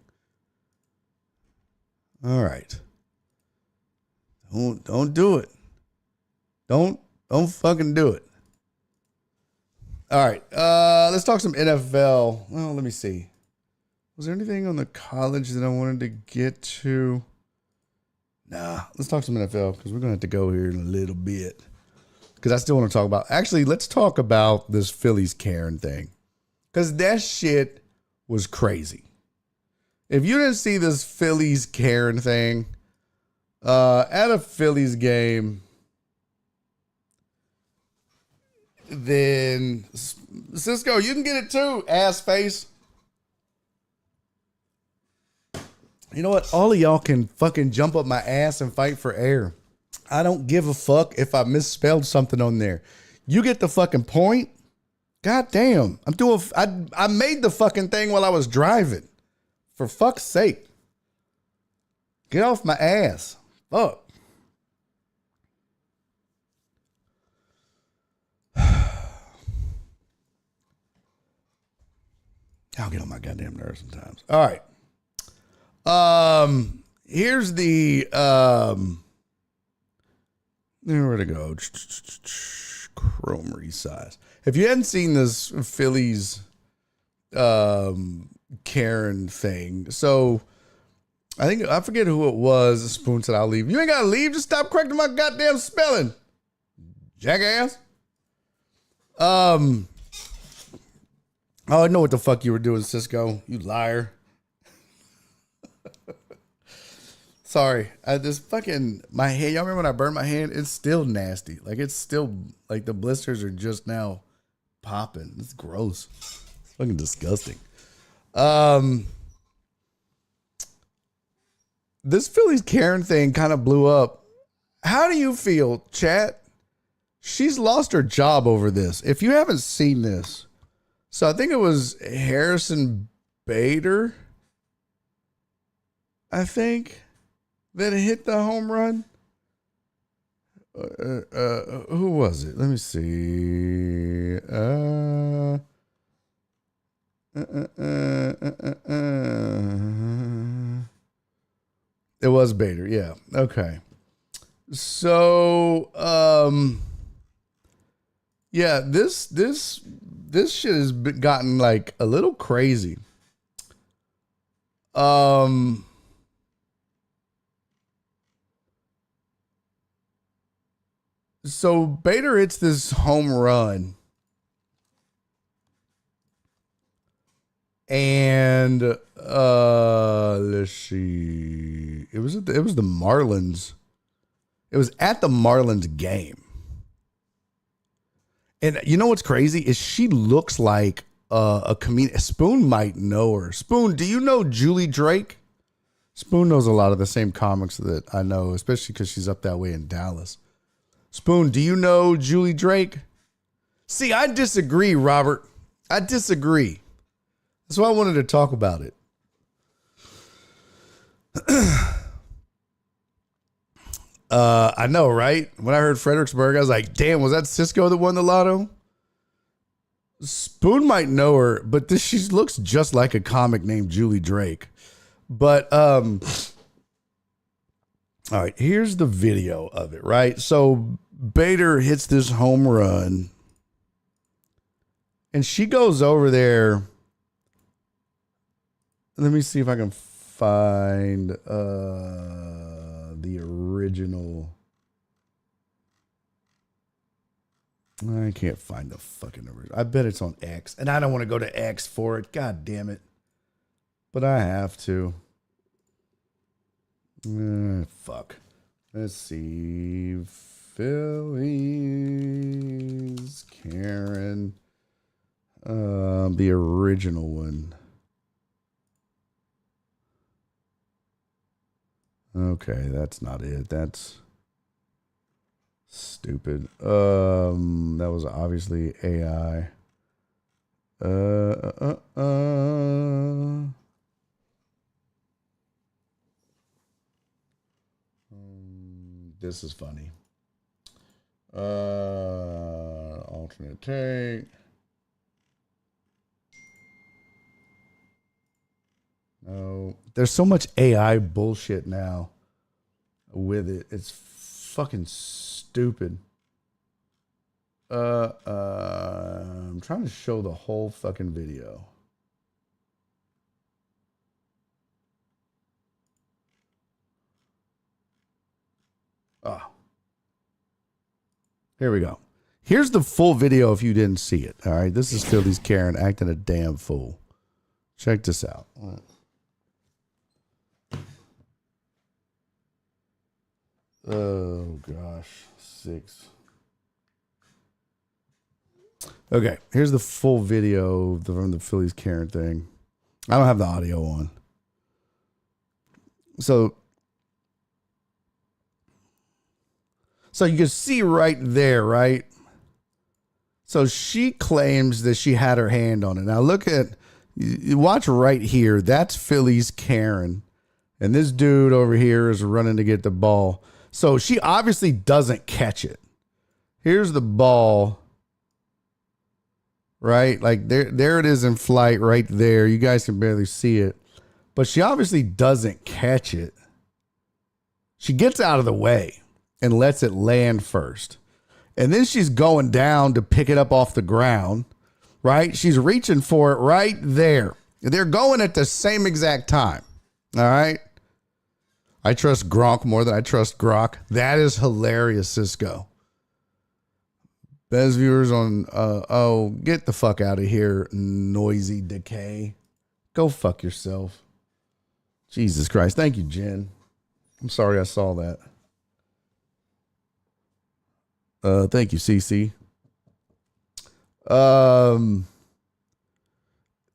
All right. Don't do it. Don't fucking do it. All right. Let's talk some NFL. Well, let me see. Was there anything on the college that I wanted to get to? Nah, let's talk some NFL because we're going to have to go here in a little bit. Because I still want to talk about... Actually, let's talk about this Phillies Karen thing. Because that shit was crazy. If you didn't see this Phillies Karen thing, at a Phillies game, then Cisco, you can get it too, ass face. You know what? All of y'all can fucking jump up my ass and fight for air. I don't give a fuck if I misspelled something on there. You get the fucking point. God damn. I made the fucking thing while I was driving. For fuck's sake. Get off my ass. Fuck. I'll get on my goddamn nerves sometimes. All right. Here's the where to go? Chrome resize. If you hadn't seen this Phillies Karen thing, so I forget who it was. Spoon said, "I'll leave." You ain't gotta leave. Just stop correcting my goddamn spelling, jackass. Oh, I know what the fuck you were doing, Cisco. You liar. Sorry. This fucking, my hand, y'all remember when I burned my hand? It's still nasty. Like, it's still, like, the blisters are just now popping. It's gross. It's fucking disgusting. This Phillies Karen thing kind of blew up. How do you feel, chat? She's lost her job over this. If you haven't seen this, so I think it was Harrison Bader, I think, that hit the home run. Who was it? Let me see. It was Bader. Yeah. Okay. So, yeah, this shit has gotten like a little crazy. So Bader hits this home run, and let's see, it was the Marlins. It was at the Marlins game, and you know what's crazy is she looks like a comedian. Spoon might know her. Spoon, do you know Julie Drake? Spoon knows a lot of the same comics that I know, especially because she's up that way in Dallas. Spoon, do you know Julie Drake? See, I disagree, Robert. I disagree. That's why I wanted to talk about it. I know, right? When I heard Fredericksburg, I was like, damn, was that Cisco that won the lotto? Spoon might know her, but she looks just like a comic named Julie Drake. But, all right, here's the video of it, right? So Bader hits this home run, and she goes over there. Let me see if I can find the original. I can't find the fucking original. I bet it's on X, and I don't want to go to X for it. God damn it. But I have to. Fuck. Let's see. Phillies Karen The original one. Okay, that's not it. That's stupid. That was obviously AI. This is funny. Alternate take. No, there's so much AI bullshit now with it. It's fucking stupid. I'm trying to show the whole fucking video. Oh. Here we go. Here's the full video if you didn't see it. All right. This is Phillies Karen acting a damn fool. Check this out. Oh, gosh. 6. Okay. Here's the full video from the Phillies Karen thing. I don't have the audio on. So you can see right there, right? So she claims that she had her hand on it. Now look at, you watch right here. That's Phillies Karen. And this dude over here is running to get the ball. So she obviously doesn't catch it. Here's the ball. Right? Like there it is in flight right there. You guys can barely see it. But she obviously doesn't catch it. She gets out of the way and lets it land first. And then she's going down to pick it up off the ground, right? She's reaching for it right there. They're going at the same exact time. All right. I trust Gronk more than I trust Grok. That is hilarious, Cisco. Best viewers on, get the fuck out of here, noisy decay. Go fuck yourself. Jesus Christ. Thank you, Jen. I'm sorry I saw that. Thank you, CC.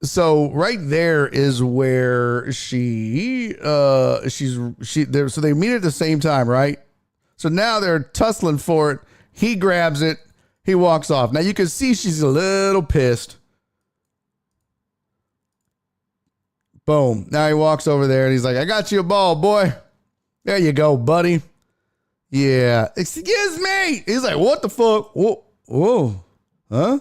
So right there is where she's there. So they meet at the same time, right? So now they're tussling for it. He grabs it. He walks off. Now you can see she's a little pissed. Boom. Now he walks over there and he's like, I got you a ball, boy. There you go, buddy. Yeah. Excuse me. He's like, what the fuck? Whoa. Whoa. Huh?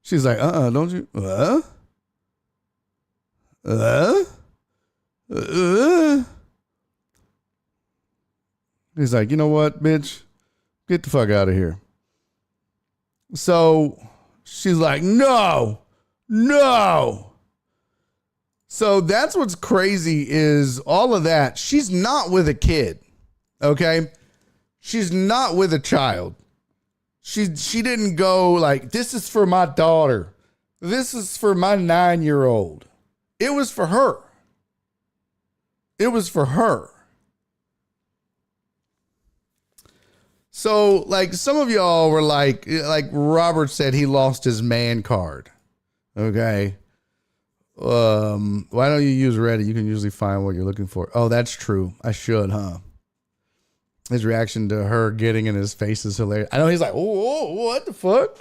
She's like, don't you? He's like, you know what, bitch? Get the fuck out of here. So she's like, no. So that's what's crazy is all of that. She's not with a kid. Okay. She's not with a child. She didn't go like, this is for my daughter. This is for my 9-year-old. It was for her. It was for her. So like some of y'all were like Robert said, he lost his man card. Okay. Why don't you use Reddit? You can usually find what you're looking for. Oh, that's true. I should, huh? His reaction to her getting in his face is hilarious. I know he's like, oh, what the fuck?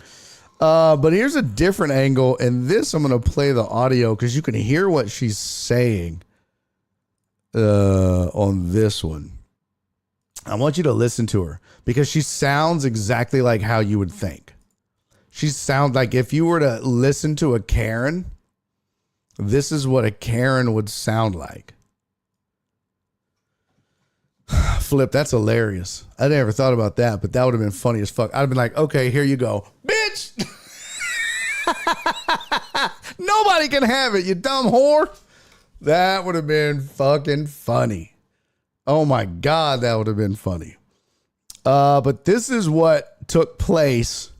But here's a different angle. And this, I'm going to play the audio because you can hear what she's saying on this one. I want you to listen to her because she sounds exactly like how you would think. She sounds like if you were to listen to a Karen, this is what a Karen would sound like. Flip, that's hilarious. I never thought about that, but that would have been funny as fuck. I'd have been like, okay, here you go. Bitch! Nobody can have it, you dumb whore. That would have been fucking funny. Oh my God, that would have been funny. But this is what took place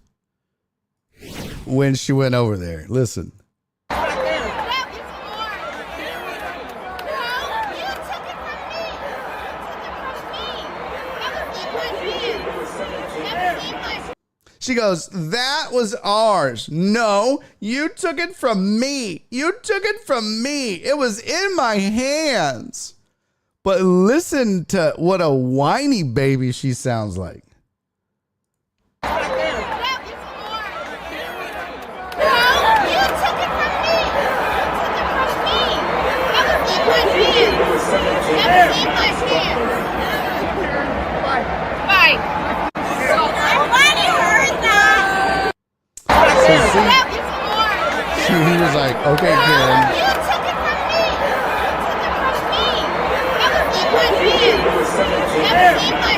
when she went over there. Listen. She goes, that was ours. No, you took it from me. You took it from me. It was in my hands. But listen to what a whiny baby she sounds like. He was like, okay, Karen. You took it from me. That was in my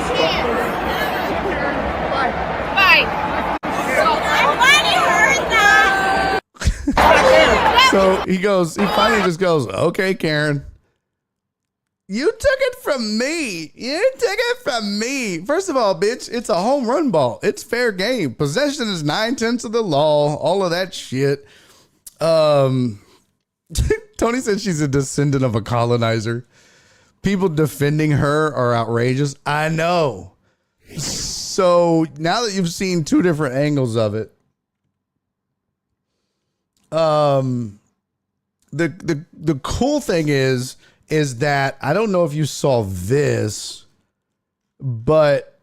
hand. So he finally just goes, okay, Karen. You took it from me. You took it from me. First of all, bitch, it's a home run ball. It's fair game. Possession is 9/10 of the law. All of that shit. Tony said she's a descendant of a colonizer. People defending her are outrageous. I know. So now that you've seen two different angles of it, the cool thing is that I don't know if you saw this, but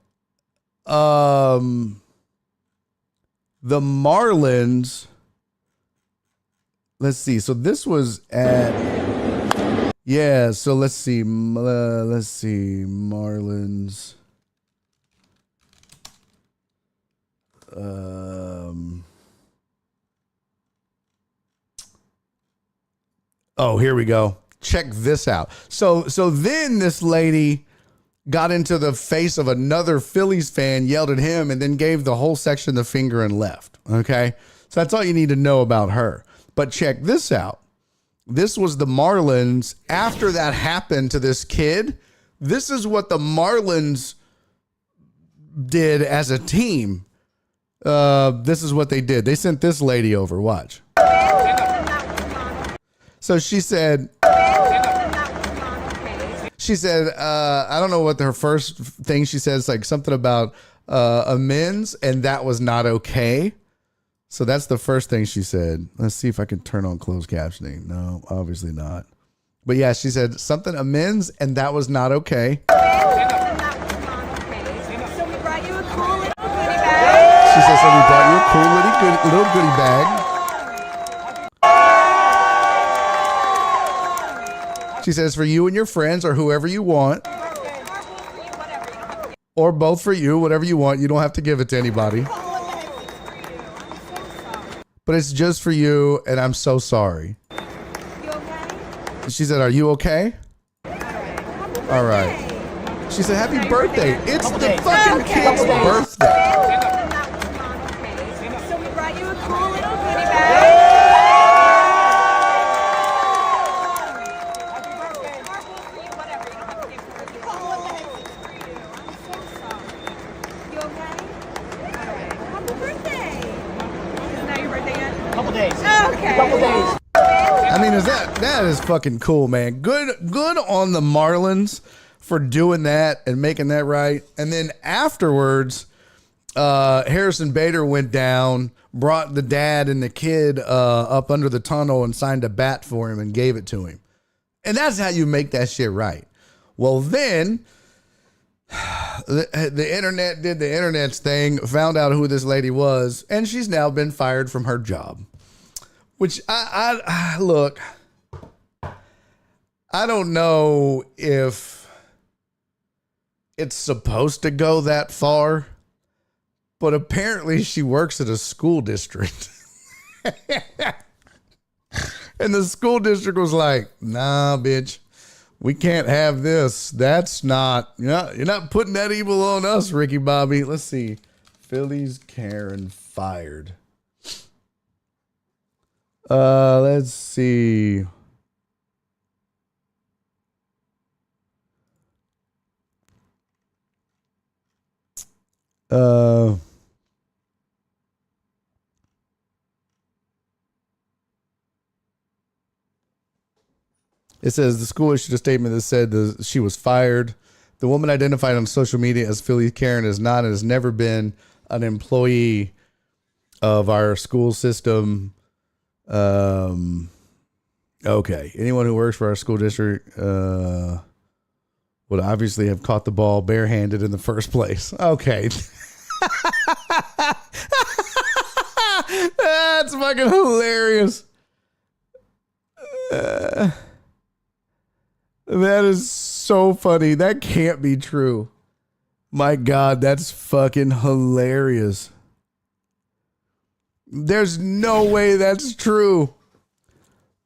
the Marlins. Let's see. So this was at, yeah. So let's see. Marlins. Oh, here we go. Check this out. So then this lady got into the face of another Phillies fan, yelled at him, and then gave the whole section the finger and left. Okay. So that's all you need to know about her. But check this out. This was the Marlins. After that happened to this kid, this is what the Marlins did as a team. This is what they did. They sent this lady over. Watch. So she said, I don't know what her first thing she says, like something about amends, and that was not okay. So that's the first thing she said. Let's see if I can turn on closed captioning. No, obviously not. But yeah, she said something amends, and that was not okay. So we brought you a cool little goodie bag. She said, so we brought you a cool little goodie bag. She says, for you and your friends or whoever you want. Or both for you, whatever you want. You don't have to give it to anybody. But it's just for you, and I'm so sorry. You okay? She said, are you okay? All right. She said, happy birthday. It's the fucking kid's birthday. So we brought you a cool little goodie bag. I mean, that is fucking cool, man. Good on the Marlins for doing that and making that right. And then afterwards, Harrison Bader went down, brought the dad and the kid up under the tunnel and signed a bat for him and gave it to him. And that's how you make that shit right. Well, then the internet did the internet's thing, found out who this lady was, and she's now been fired from her job. Which I look, I don't know if it's supposed to go that far, but apparently she works at a school district. And the school district was like, nah, bitch, we can't have this. That's not, you're not putting that evil on us, Ricky Bobby. Let's see. Phillies Karen fired. Let's see. It says the school issued a statement that said she was fired. The woman identified on social media as Phillies Karen is not and has never been an employee of our school system. Okay. Anyone who works for our school district would obviously have caught the ball barehanded in the first place. Okay. That's fucking hilarious. That is so funny. That can't be true. My God, that's fucking hilarious. There's no way that's true.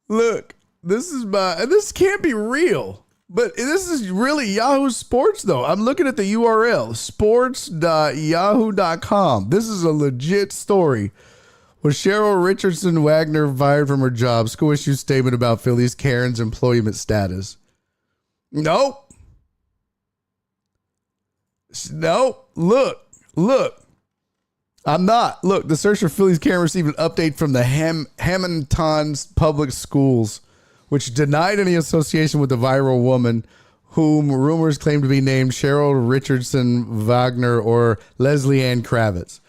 Look, this can't be real. But this is really Yahoo Sports, though. I'm looking at the URL, sports.yahoo.com. This is a legit story. Was Cheryl Richardson Wagner fired from her job? School issues statement about Phillies Karen's employment status. Nope. Look. I'm not. Look, the search for Phillies Karen received an update from the Hamilton Public Schools, which denied any association with the viral woman whom rumors claim to be named Cheryl Richardson Wagner or Leslie Ann Kravitz.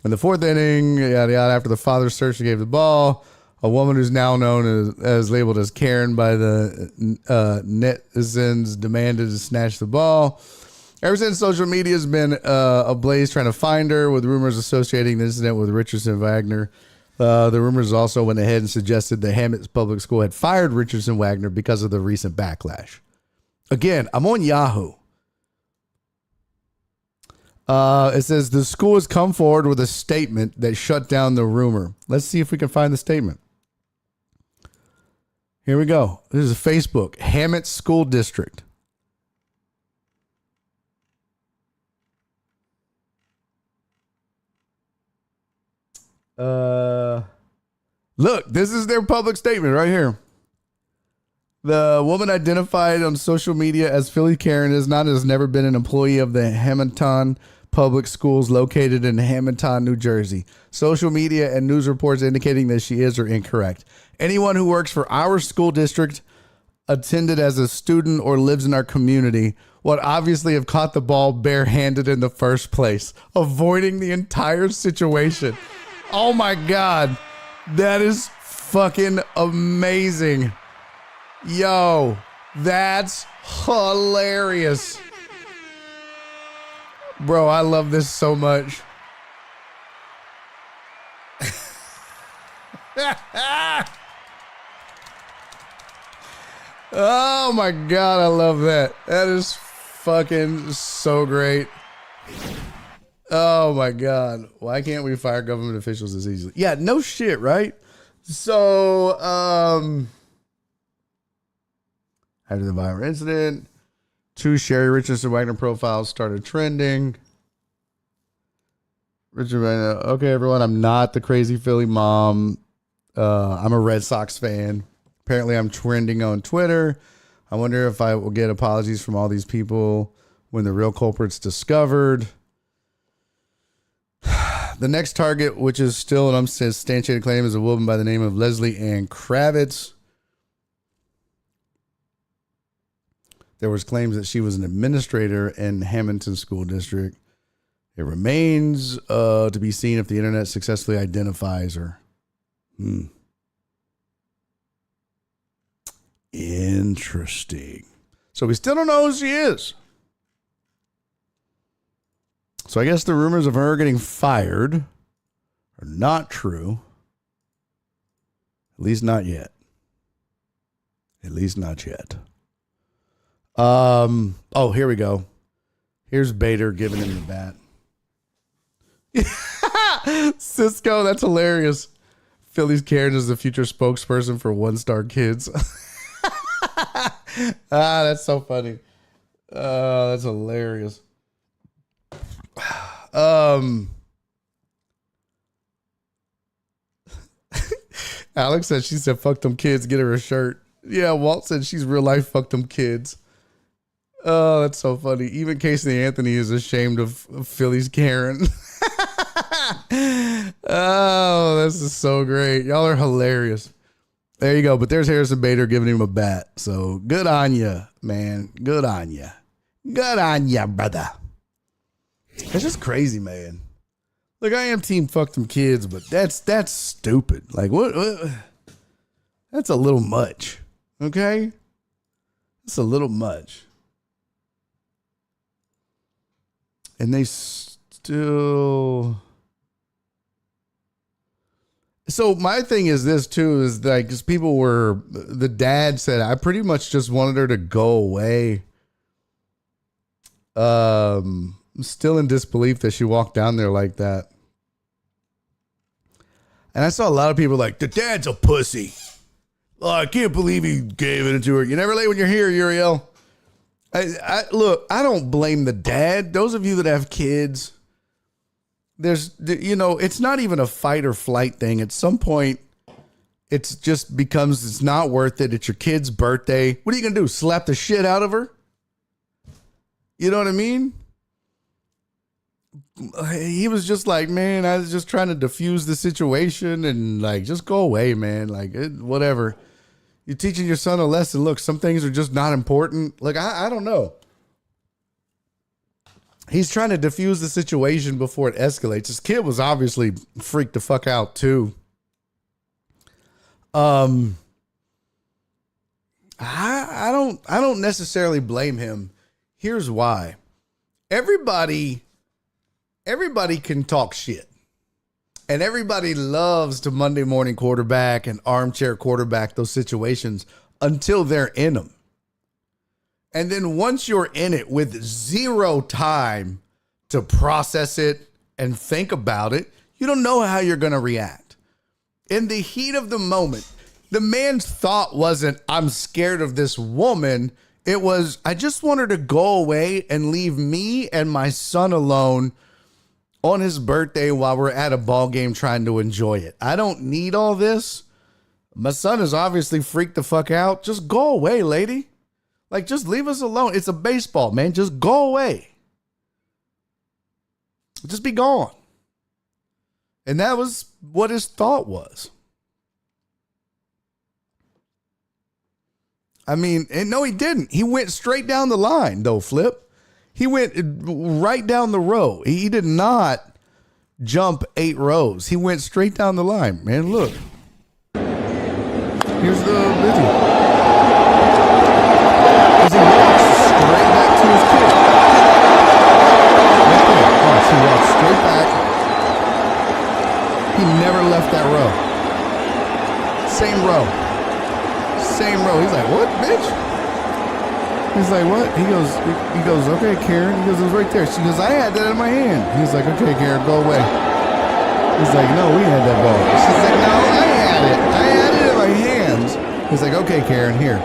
In the fourth inning, yada, yada, after the father searched and gave the ball, a woman who's now known as labeled as Karen by the netizens demanded to snatch the ball. Ever since, social media has been ablaze trying to find her, with rumors associating the incident with Richardson Wagner. The rumors also went ahead and suggested the Hammett Public School had fired Richardson Wagner because of the recent backlash. Again, I'm on Yahoo. It says the school has come forward with a statement that shut down the rumor. Let's see if we can find the statement. Here we go. This is Facebook, Hammett School District. Look, this is their public statement right here. The woman identified on social media as Philly Karen has never been an employee of the Hamilton Public Schools located in Hamilton, New Jersey. Social media and news reports indicating that she is are incorrect. Anyone who works for our school district, attended as a student, or lives in our community would obviously have caught the ball barehanded in the first place, avoiding the entire situation. Oh my God. That is fucking amazing. Yo, that's hilarious. Bro, I love this so much. Oh my God, I love that. That is fucking so great. Oh my God. Why can't we fire government officials as easily? Yeah, no shit, right? So, after the viral incident, 2 Sherry Richardson Wagner profiles started trending. Richard Wagner, okay, everyone, I'm not the crazy Philly mom. I'm a Red Sox fan. Apparently, I'm trending on Twitter. I wonder if I will get apologies from all these people when the real culprit's discovered. The next target, which is still an unsubstantiated claim, is a woman by the name of Leslie Ann Kravitz. There was claims that she was an administrator in Hamilton School District. It remains to be seen if the internet successfully identifies her. Interesting. So we still don't know who she is. So I guess the rumors of her getting fired are not true. At least not yet. At least not yet. Oh, here we go. Here's Bader giving him the bat. Cisco, that's hilarious. Phillies Karen is the future spokesperson for One Star Kids. That's so funny. That's hilarious. Alex said, she said, fuck them kids, get her a shirt. Yeah, Walt said she's real life, fuck them kids. Oh, that's so funny. Even Casey Anthony is ashamed of Phillies Karen. Oh, this is so great. Y'all are hilarious. There you go. But there's Harrison Bader giving him a bat. So good on you, man. Good on you. Good on you, brother. It's just crazy, man. Look, I am team fuck them kids, but that's stupid. Like, what? That's a little much. Okay? That's a little much. And they still... So my thing is this too, is like, because people were, the dad said, I pretty much just wanted her to go away. I'm still in disbelief that she walked down there like that. And I saw a lot of people like, the dad's a pussy. Oh, I can't believe he gave it to her. You're never late when you're here, Uriel. Look, I don't blame the dad. Those of you that have kids, it's not even a fight or flight thing. At some point, it's just becomes, it's not worth it. It's your kid's birthday. What are you going to do? Slap the shit out of her? You know what I mean? He was just like, man, I was just trying to diffuse the situation and like, just go away, man. Like, whatever. You're teaching your son a lesson. Look, some things are just not important. Like, I don't know. He's trying to diffuse the situation before it escalates. His kid was obviously freaked the fuck out too. I don't necessarily blame him. Here's why. Everybody can talk shit. And everybody loves to Monday morning quarterback and armchair quarterback those situations until they're in them. And then once you're in it with zero time to process it and think about it, you don't know how you're going to react. In the heat of the moment, the man's thought wasn't, I'm scared of this woman. It was, I just want her to go away and leave me and my son alone on his birthday while we're at a ball game trying to enjoy it. I don't need all this. My son is obviously freaked the fuck out. Just go away, lady. Like, just leave us alone. It's a baseball, man. Just go away. Just be gone. And that was what his thought was. I mean, and no, he didn't. He went straight down the line, though, Flip. He went right down the row. He did not jump 8 rows. He went straight down the line, man. Look. Here's the video. As he walks straight back to his kid. Right there. Watch, he walks straight back. He never left that row. Same row. Same row. He's like, what, bitch? He's like, what? He goes, okay, Karen. He goes, it was right there. She goes, I had that in my hand. He's like, okay, Karen, go away. He's like, no, we had that ball. She's like, no, I had it. I had it in my hands. He's like, okay, Karen, here.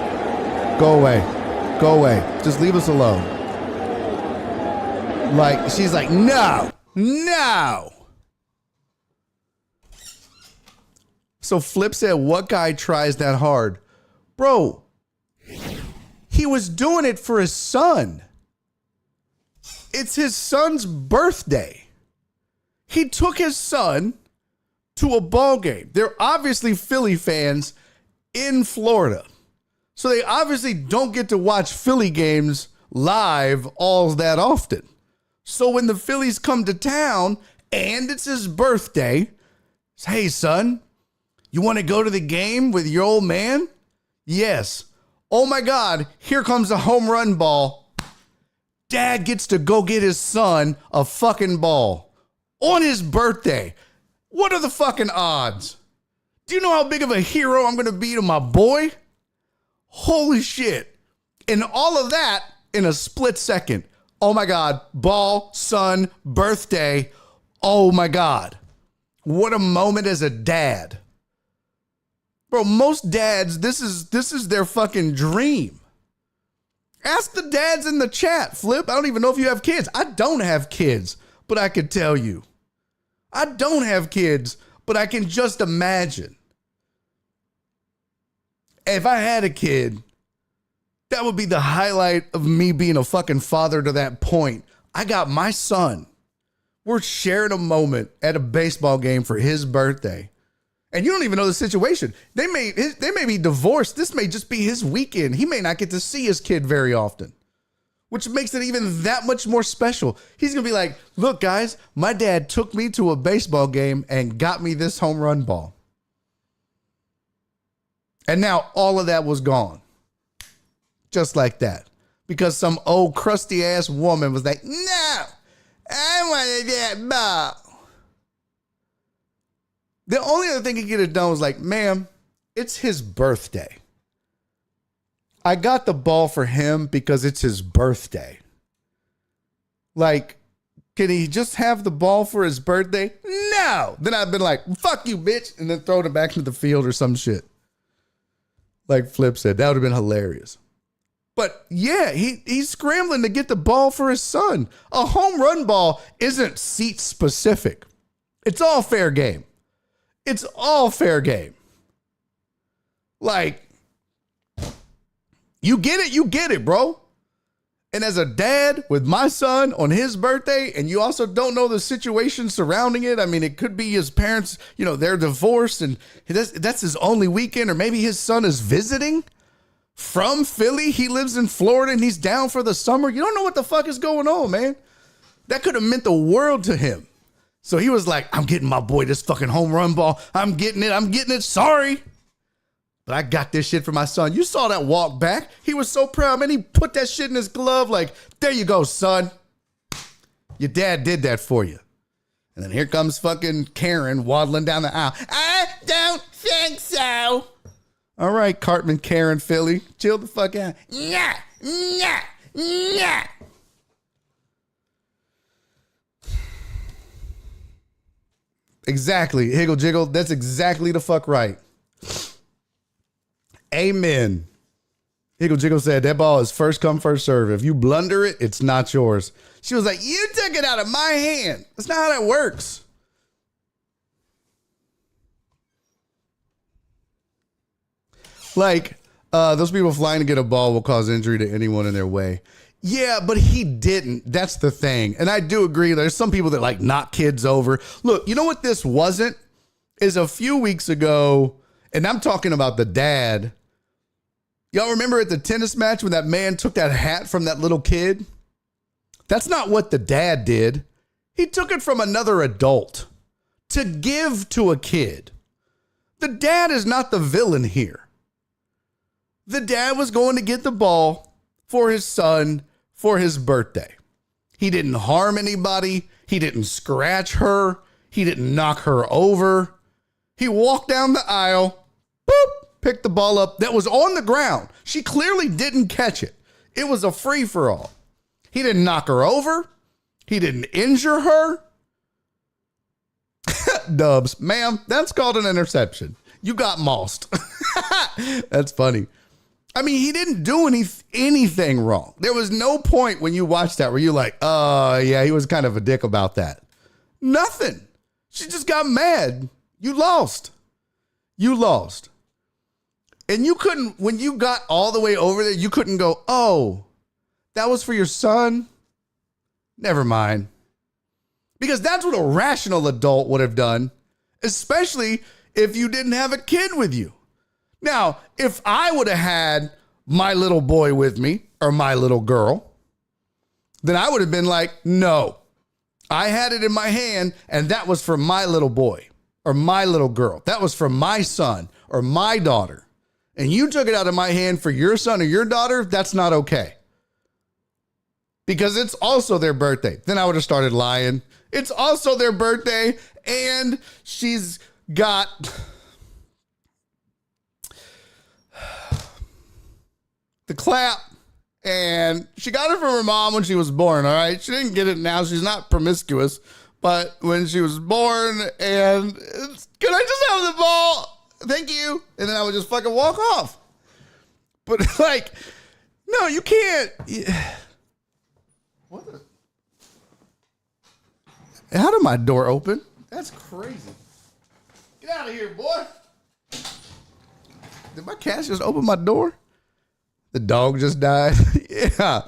Go away. Go away. Just leave us alone. Like, she's like, no. So Flip said, what guy tries that hard? Bro, he was doing it for his son. It's his son's birthday. He took his son to a ball game. They're obviously Philly fans in Florida. So they obviously don't get to watch Philly games live all that often. So when the Phillies come to town and it's his birthday, hey, son, you want to go to the game with your old man? Yes. Oh my God, here comes a home run ball. Dad gets to go get his son a fucking ball on his birthday. What are the fucking odds? Do you know how big of a hero I'm going to be to my boy? Holy shit. And all of that in a split second. Oh my God, ball, son, birthday. Oh my God. What a moment as a dad. Bro, most dads, this is their fucking dream. Ask the dads in the chat, Flip. I don't even know if you have kids. I don't have kids, but I could tell you. I don't have kids, but I can just imagine. If I had a kid, that would be the highlight of me being a fucking father to that point. I got my son. We're sharing a moment at a baseball game for his birthday. And you don't even know the situation. They may be divorced. This may just be his weekend. He may not get to see his kid very often. which makes it even that much more special. He's going to be like, look, guys, my dad took me to a baseball game and got me this home run ball. And now all of that was gone. Just like that. Because some old crusty ass woman was like, no, I wanted that ball. The only other thing he could have done was like, ma'am, it's his birthday. I got the ball for him because it's his birthday. Like, can he just have the ball for his birthday? No. Then I've been like, fuck you, bitch. And then thrown it back into the field or some shit. Like Flip said, that would have been hilarious. But yeah, he's scrambling to get the ball for his son. A home run ball isn't seat specific. It's all fair game. It's all fair game. Like, you get it, bro. And as a dad with my son on his birthday, and you also don't know the situation surrounding it. I mean, it could be his parents, they're divorced and that's his only weekend, or maybe his son is visiting from Philly. He lives in Florida and he's down for the summer. You don't know what the fuck is going on, man. That could have meant the world to him. So he was like, I'm getting my boy this fucking home run ball. I'm getting it. Sorry. But I got this shit for my son. You saw that walk back. He was so proud, man. He put that shit in his glove like, there you go, son. Your dad did that for you. And then here comes fucking Karen waddling down the aisle. I don't think so. All right, Cartman, Karen, Philly. Chill the fuck out. Nah. Exactly. Higgle jiggle. That's exactly the fuck right. Amen. Higgle Jiggle said that ball is first come, first serve. If you blunder it, it's not yours. She was like, you took it out of my hand. That's not how that works. Like, those people flying to get a ball will cause injury to anyone in their way. Yeah, but he didn't. That's the thing. And I do agree. There's some people that like knock kids over. Look, you know what this wasn't? Is a few weeks ago, and I'm talking about the dad. Y'all remember at the tennis match when that man took that hat from that little kid? That's not what the dad did. He took it from another adult to give to a kid. The dad is not the villain here. The dad was going to get the ball for his son for his birthday. He didn't harm anybody. He didn't scratch her. He didn't knock her over. He walked down the aisle, boop, picked the ball up that was on the ground. She clearly didn't catch it. It was a free-for-all. He didn't knock her over. He didn't injure her. Dubs, ma'am, that's called an interception. You got mossed. That's funny. I mean, he didn't do anything wrong. There was no point when you watched that where you're like, oh, yeah, he was kind of a dick about that. Nothing. She just got mad. You lost. You lost. And you couldn't, when you got all the way over there, you couldn't go, oh, that was for your son? Never mind. Because that's what a rational adult would have done, especially if you didn't have a kid with you. Now, if I would have had my little boy with me or my little girl, then I would have been like, no, I had it in my hand and that was for my little boy or my little girl. That was for my son or my daughter. And you took it out of my hand for your son or your daughter. That's not okay. Because it's also their birthday. Then I would have started lying. It's also their birthday and she's got the clap, and she got it from her mom when she was born, all right? She didn't get it now. She's not promiscuous, but when she was born, and can I just have the ball? Thank you. And then I would just fucking walk off. But like, no, you can't. What the? How did my door open? That's crazy. Get out of here, boy. Did my cat just open my door? The dog just died. Yeah,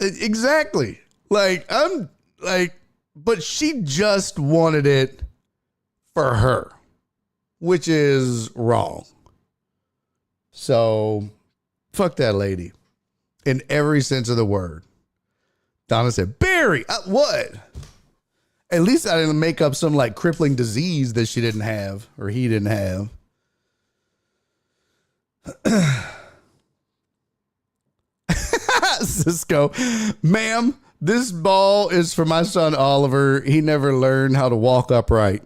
exactly. Like, but she just wanted it for her, which is wrong. So fuck that lady in every sense of the word. Donna said, Barry, what? At least I didn't make up some like crippling disease that she didn't have or he didn't have. Cisco, ma'am, this ball is for my son Oliver. He never learned how to walk upright.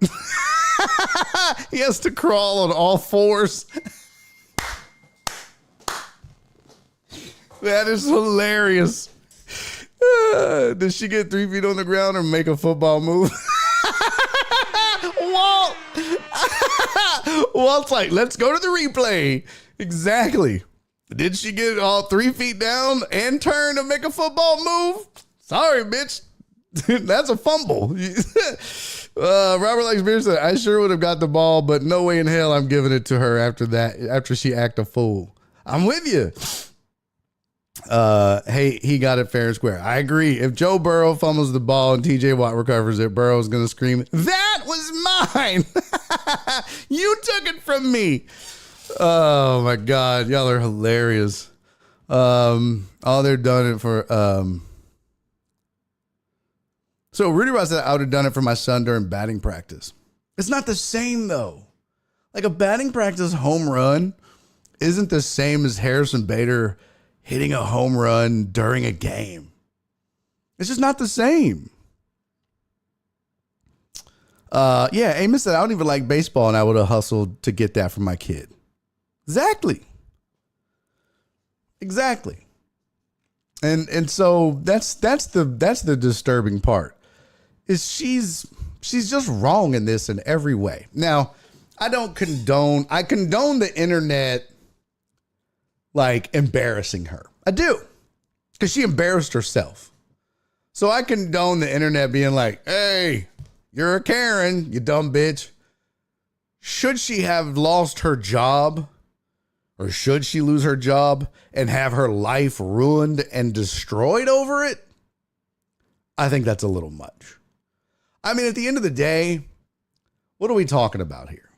He has to crawl on all fours. That is hilarious. Did she get 3 feet on the ground or make a football move? Walt! Walt's like, let's go to the replay. Exactly. Did she get all 3 feet down and turn to make a football move? Sorry, bitch. That's a fumble. Robert Likes Beer said, I sure would have got the ball, but no way in hell I'm giving it to her after she act a fool. I'm with you. Hey, he got it fair and square. I agree. If Joe Burrow fumbles the ball and TJ Watt recovers it, Burrow's going to scream, that was mine. You took it from me. Oh my God. Y'all are hilarious. They're done it for, so Rudy Ross said I would have done it for my son during batting practice. It's not the same though. Like a batting practice home run isn't the same as Harrison Bader hitting a home run during a game. It's just not the same. Yeah, Amos said, I don't even like baseball and I would have hustled to get that from my kid. Exactly. And so that's the disturbing part. Is she's just wrong in this in every way. Now, I condone the internet like embarrassing her. I do. Because she embarrassed herself. So I condone the internet being like, hey, you're a Karen, you dumb bitch. Should she have lost her job? Or should she lose her job and have her life ruined and destroyed over it? I think that's a little much. I mean, at the end of the day, what are we talking about here?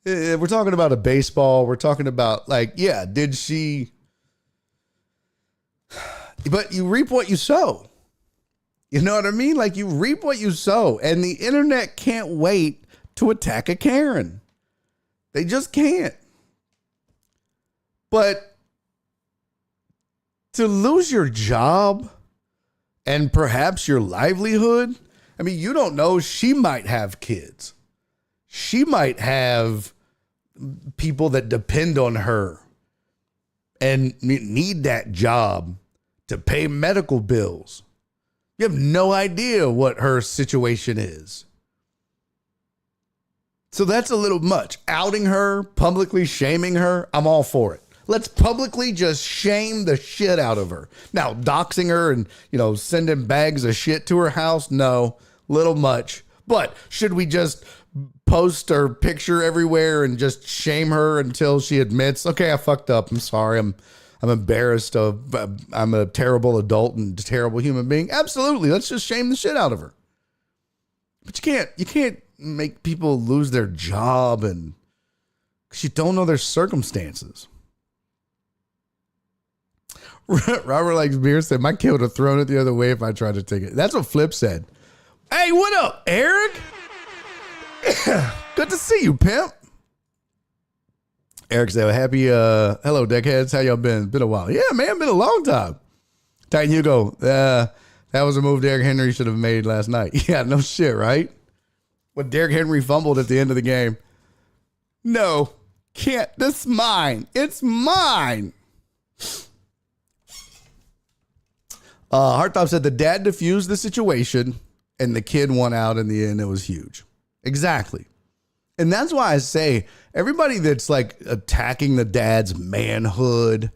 We're talking about a baseball. We're talking about did she? But you reap what you sow. You know what I mean? Like you reap what you sow, and the internet can't wait to attack a Karen. They just can't. But to lose your job and perhaps your livelihood, I mean, you don't know. She might have kids. She might have people that depend on her and need that job to pay medical bills. You have no idea what her situation is. So that's a little much. Outing her, publicly shaming her, I'm all for it. Let's publicly just shame the shit out of her. Now, doxing her and, sending bags of shit to her house, no, little much. But should we just post her picture everywhere and just shame her until she admits, okay, I fucked up. I'm sorry. I'm embarrassed. I'm a terrible adult and a terrible human being. Absolutely. Let's just shame the shit out of her. But you can't make people lose their job and because you don't know their circumstances. Robert Likes Beer said, my kid would have thrown it the other way if I tried to take it. That's what Flip said. Hey, what up, Eric? Good to see you, pimp. Eric said, happy, hello, deckheads. How y'all been? Been a while. Yeah, man, been a long time. Titan Hugo, that was a move Derrick Henry should have made last night. Yeah, no shit, right? When Derrick Henry fumbled at the end of the game. No, can't. That's mine. It's mine. Hartop said the dad diffused the situation and the kid won out in the end. It was huge. Exactly. And that's why I say everybody that's like attacking the dad's manhood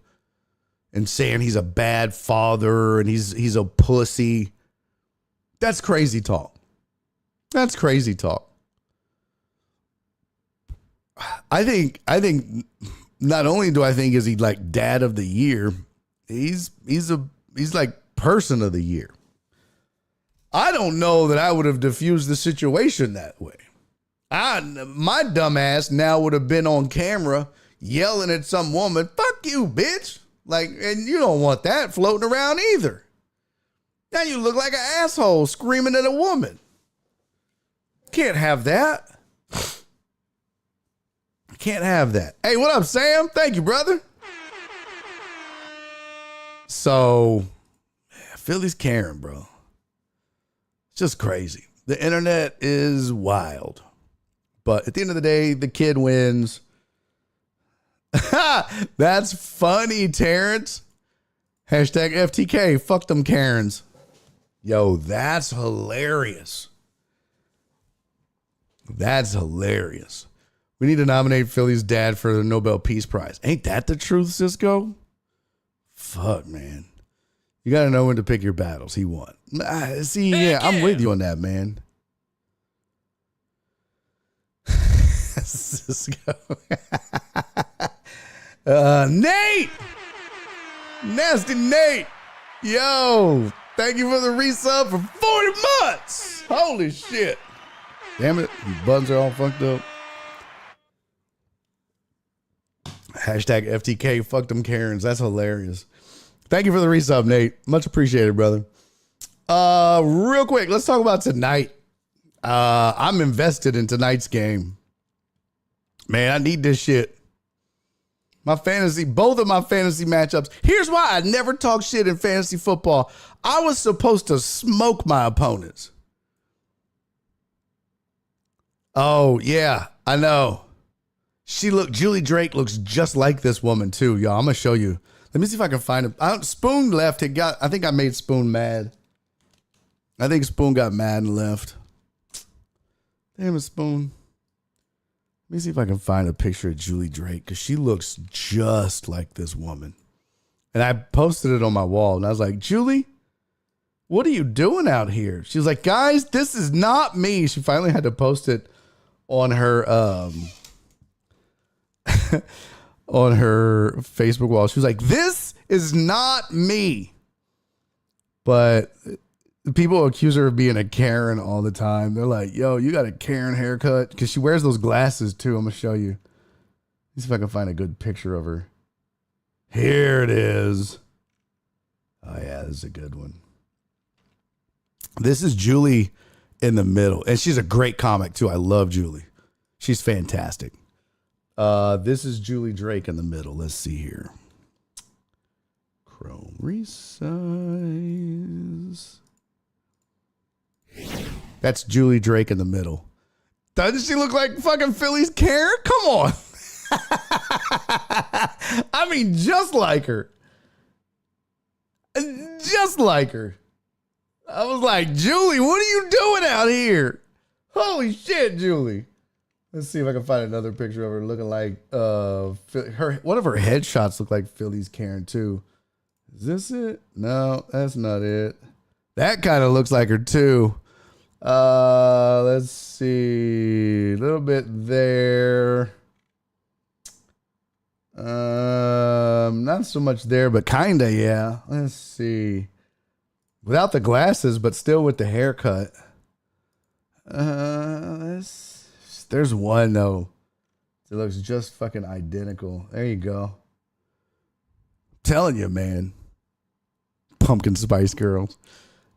and saying he's a bad father and he's a pussy. That's crazy talk. That's crazy talk. I think not only do I think is he like dad of the year, he's like person of the year. I don't know that I would have diffused the situation that way. My dumb ass now would have been on camera yelling at some woman, fuck you, bitch. Like, and you don't want that floating around either. Now you look like an asshole screaming at a woman. Can't have that. Can't have that. Hey, what up, Sam? Thank you, brother. So, Phillies Karen, bro. It's just crazy. The internet is wild. But at the end of the day, the kid wins. That's funny, Terrence. Hashtag FTK. Fuck them Karens. Yo, that's hilarious. That's hilarious. We need to nominate Philly's dad for the Nobel Peace Prize. Ain't that the truth, Cisco? Fuck, man. You got to know when to pick your battles. He won. See, yeah, I'm with you on that, man. Cisco. Nate! Nasty Nate! Yo, thank you for the resub for 40 months! Holy shit. Damn it, these buttons are all fucked up. Hashtag FTK, fuck them Karens. That's hilarious. Thank you for the resub, Nate. Much appreciated, brother. Real quick, let's talk about tonight. I'm invested in tonight's game. Man, I need this shit. Both of my fantasy matchups. Here's why I never talk shit in fantasy football. I was supposed to smoke my opponents. Oh, yeah, I know. Julie Drake looks just like this woman too, y'all. I'm gonna show you. Let me see if I can find it. Spoon left. I think I made Spoon mad. I think Spoon got mad and left. Damn it, Spoon. Let me see if I can find a picture of Julie Drake because she looks just like this woman. And I posted it on my wall and I was like, Julie, what are you doing out here? She was like, guys, this is not me. She finally had to post it on her on her Facebook wall. She was like, this is not me. But people accuse her of being a Karen all the time. They're like, yo, you got a Karen haircut. Because she wears those glasses too. I'm going to show you. Let's see if I can find a good picture of her. Here it is. Oh yeah, this is a good one. This is Julie in the middle. And she's a great comic too. I love Julie. She's fantastic. This is Julie Drake in the middle. Let's see here. Chrome resize. That's Julie Drake in the middle. Doesn't she look like fucking Phillies Karen? Come on. I mean, just like her. Just like her. I was like, Julie, what are you doing out here? Holy shit, Julie. Let's see if I can find another picture of her looking like one of her headshots look like Phillies Karen too. Is this it? No, that's not it. That kind of looks like her too. Let's see. A little bit there. Not so much there, but kinda, yeah. Let's see. Without the glasses, but still with the haircut. There's one though. It looks just fucking identical. There you go. I'm telling you, man. Pumpkin Spice Girls.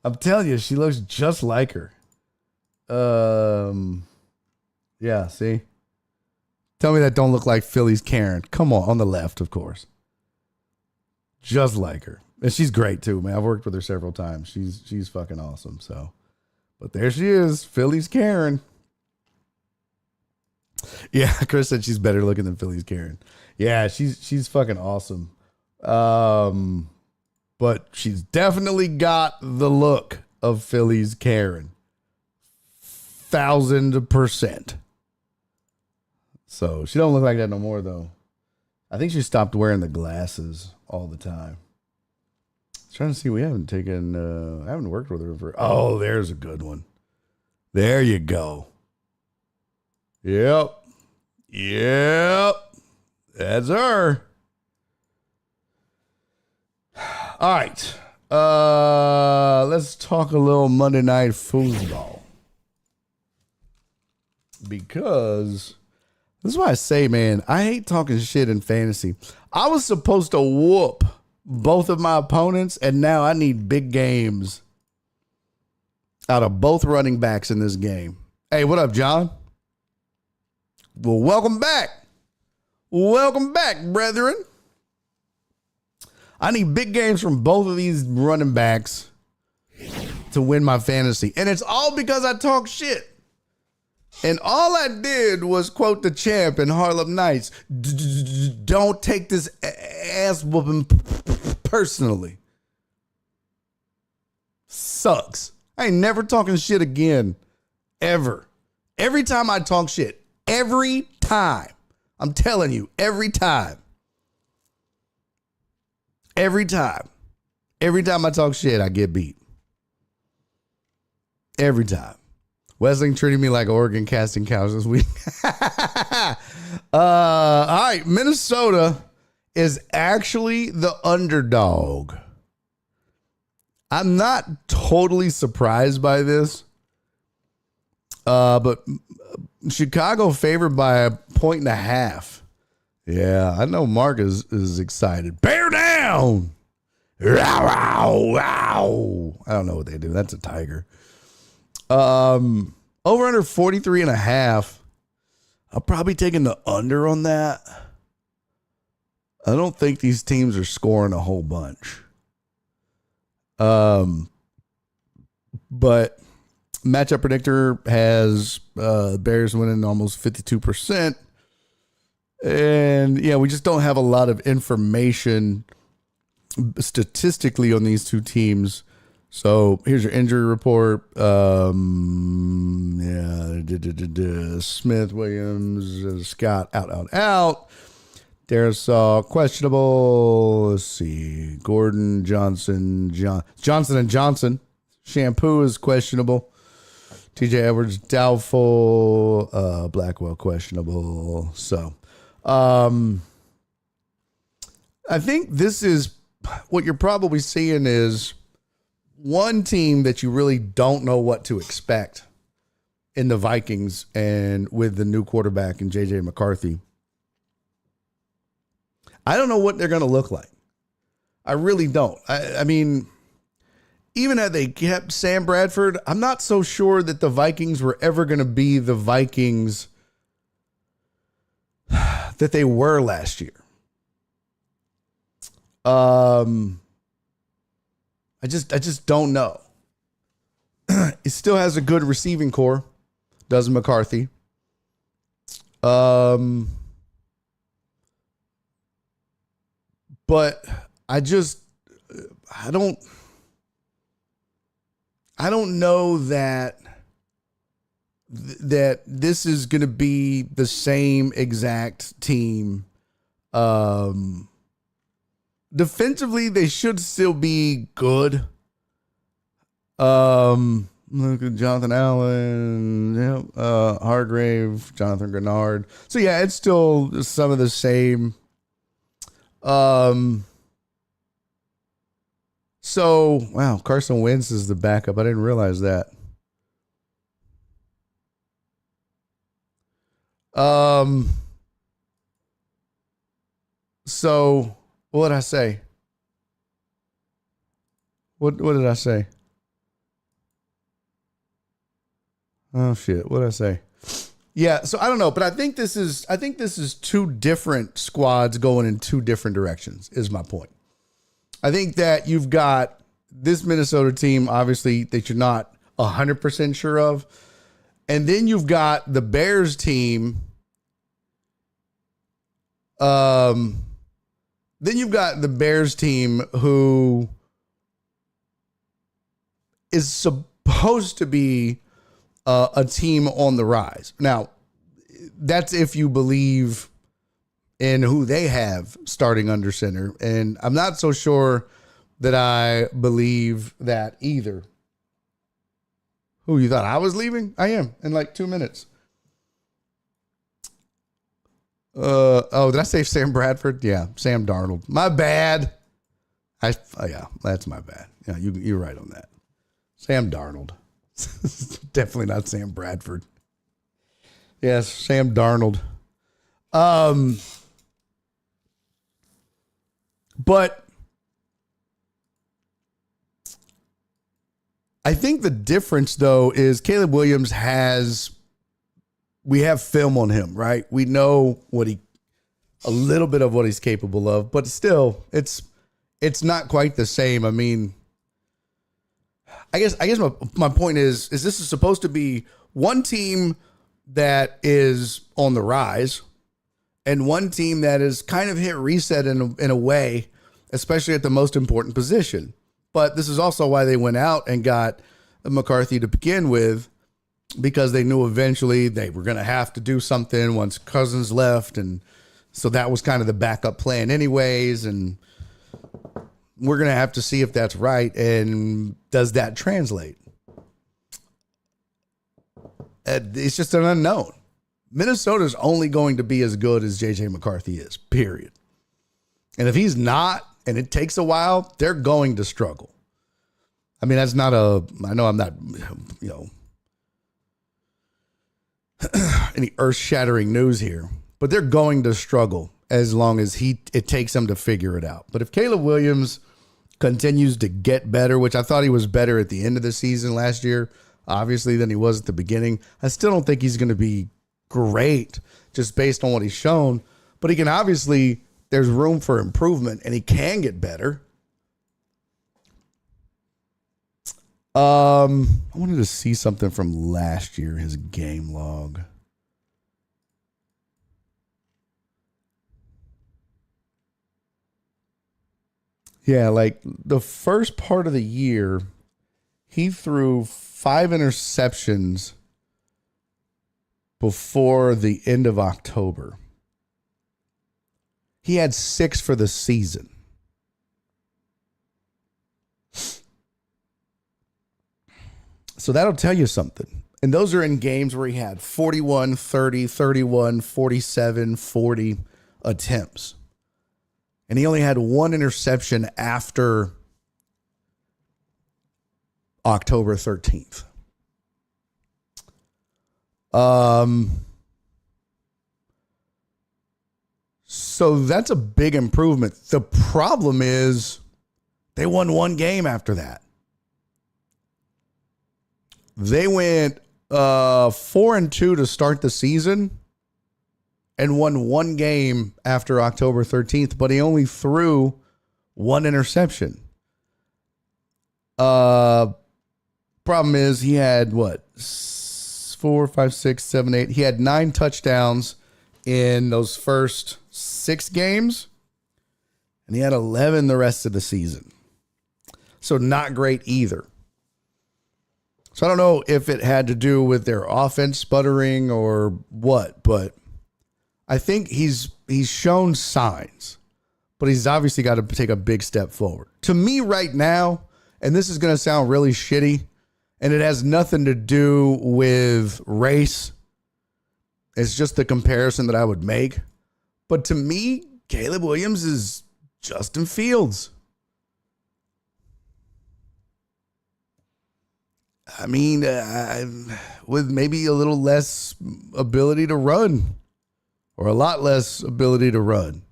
I'm telling you, she looks just like her. Yeah, see? Tell me that don't look like Phillies Karen. Come on the left, of course. Just like her. And she's great too, man. I've worked with her several times. She's fucking awesome. So, but there she is, Phillies Karen. Yeah, Chris said she's better looking than Phillies Karen. Yeah, she's fucking awesome. But she's definitely got the look of Phillies Karen. 1000%. So she don't look like that no more though. I think she stopped wearing the glasses all the time. I was trying to see, I haven't worked with her for, oh, there's a good one. There you go. Yep. That's her. All right. Let's talk a little Monday Night Football. Because this is why I say, man, I hate talking shit in fantasy. I was supposed to whoop both of my opponents, and now I need big games out of both running backs in this game. Hey, what up, John? Well, welcome back. Welcome back, brethren. I need big games from both of these running backs to win my fantasy. And it's all because I talk shit. And all I did was quote the champ in Harlem Nights. Don't take this ass whooping personally. Sucks. I ain't never talking shit again. Ever. Every time I talk shit. Every time. I'm telling you. Every time. Every time. Every time I talk shit, I get beat. Every time. Wesling treated me like Oregon casting couch this week. All right. Minnesota is actually the underdog. I'm not totally surprised by this. But Chicago favored by 1.5. Yeah, I know Mark is excited. Bear down. Row, row, row. I don't know what they do. That's a tiger. Over under 43.5. I'm probably taking the under on that. I don't think these teams are scoring a whole bunch. But matchup predictor has Bears winning almost 52%. And yeah, we just don't have a lot of information statistically on these two teams. So here's your injury report. Smith, Williams, Scott, out. Darisaw, questionable. Let's see. Gordon, Johnson and Johnson. Shampoo is questionable. TJ Edwards, doubtful. Blackwell, questionable. So, I think this is what you're probably seeing is one team that you really don't know what to expect in the Vikings and with the new quarterback and JJ McCarthy. I don't know what they're going to look like. I really don't. I mean, even had they kept Sam Bradford, I'm not so sure that the Vikings were ever going to be the Vikings that they were last year. I just don't know. It still has a good receiving core, does McCarthy. But I don't know that this is going to be the same exact team. Defensively, they should still be good. Look at Jonathan Allen, Hargrave, Jonathan Grenard. So yeah, it's still some of the same. So wow, Carson Wentz is the backup. I didn't realize that. So what did I say? What did I say? Oh shit, what did I say? Yeah, so I don't know, but I think this is two different squads going in two different directions, is my point. I think that you've got this Minnesota team, obviously, that you're not 100% sure of. And then you've got the Bears team. Then you've got the Bears team who is supposed to be a team on the rise. Now, that's if you believe in who they have starting under center. And I'm not so sure that I believe that either. Who, you thought I was leaving? I am in like 2 minutes. Did I say Sam Bradford? Yeah, Sam Darnold. My bad. Yeah, that's my bad. Yeah, you're right on that. Sam Darnold. Definitely not Sam Bradford. Yes, Sam Darnold. But I think the difference, though, is Caleb Williams we have film on him, right? We know a little bit of what he's capable of, but still, it's not quite the same. I mean, I guess my point is this is supposed to be one team that is on the rise and one team that is kind of hit reset in a way, especially at the most important position. But this is also why they went out and got McCarthy to begin with, because they knew eventually they were going to have to do something once Cousins left. And so that was kind of the backup plan anyways. And we're going to have to see if that's right. And does that translate? It's just an unknown. Minnesota's only going to be as good as JJ McCarthy is, period. And if he's not, and it takes a while, they're going to struggle. I mean, I know I'm not, any earth-shattering news here, but they're going to struggle as long as it takes them to figure it out. But if Caleb Williams continues to get better, which I thought he was better at the end of the season last year, obviously, than he was at the beginning, I still don't think he's going to be great just based on what he's shown, but he can obviously, there's room for improvement and he can get better. I wanted to see something from last year, his game log. Yeah, like the first part of the year, he threw 5 interceptions before the end of October. He had 6 for the season. So that'll tell you something. And those are in games where he had 41, 30, 31, 47, 40 attempts. And he only had 1 interception after October 13th. So that's a big improvement. The problem is they won 1 game after that. They went 4-2 to start the season and won 1 game after October 13th, but he only threw 1 interception. Problem is he had 4, 5, 6, 7, 8. He had 9 touchdowns in those first 6 games, and he had 11 the rest of the season. So not great either. So I don't know if it had to do with their offense sputtering or what, but I think he's shown signs, but he's obviously got to take a big step forward. To me right now, and this is going to sound really shitty, and it has nothing to do with race. It's just the comparison that I would make. But to me, Caleb Williams is Justin Fields. I mean, with maybe a little less ability to run, or a lot less ability to run.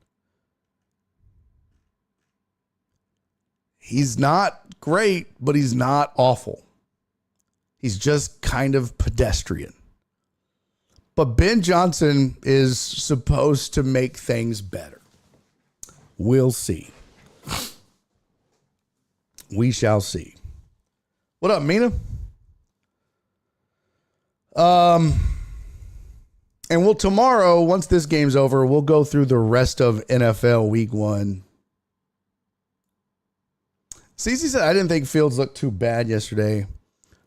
He's not great, but he's not awful. He's just kind of pedestrian. But Ben Johnson is supposed to make things better. We'll see. We shall see. What up, Mina? And tomorrow, once this game's over, we'll go through the rest of NFL Week 1. CeCe said, I didn't think Fields looked too bad yesterday.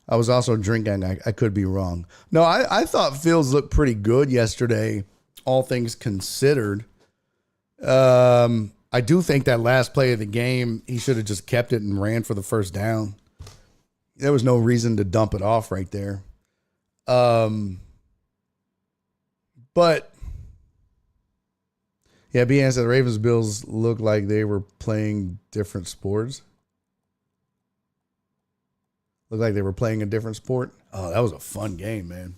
I was also drinking. I could be wrong. No, I thought Fields looked pretty good yesterday, all things considered. I do think that last play of the game, he should have just kept it and ran for the first down. There was no reason to dump it off right there. But yeah, B. said the Ravens Bills looked like they were playing different sports. Looked like they were playing a different sport. Oh, that was a fun game, man.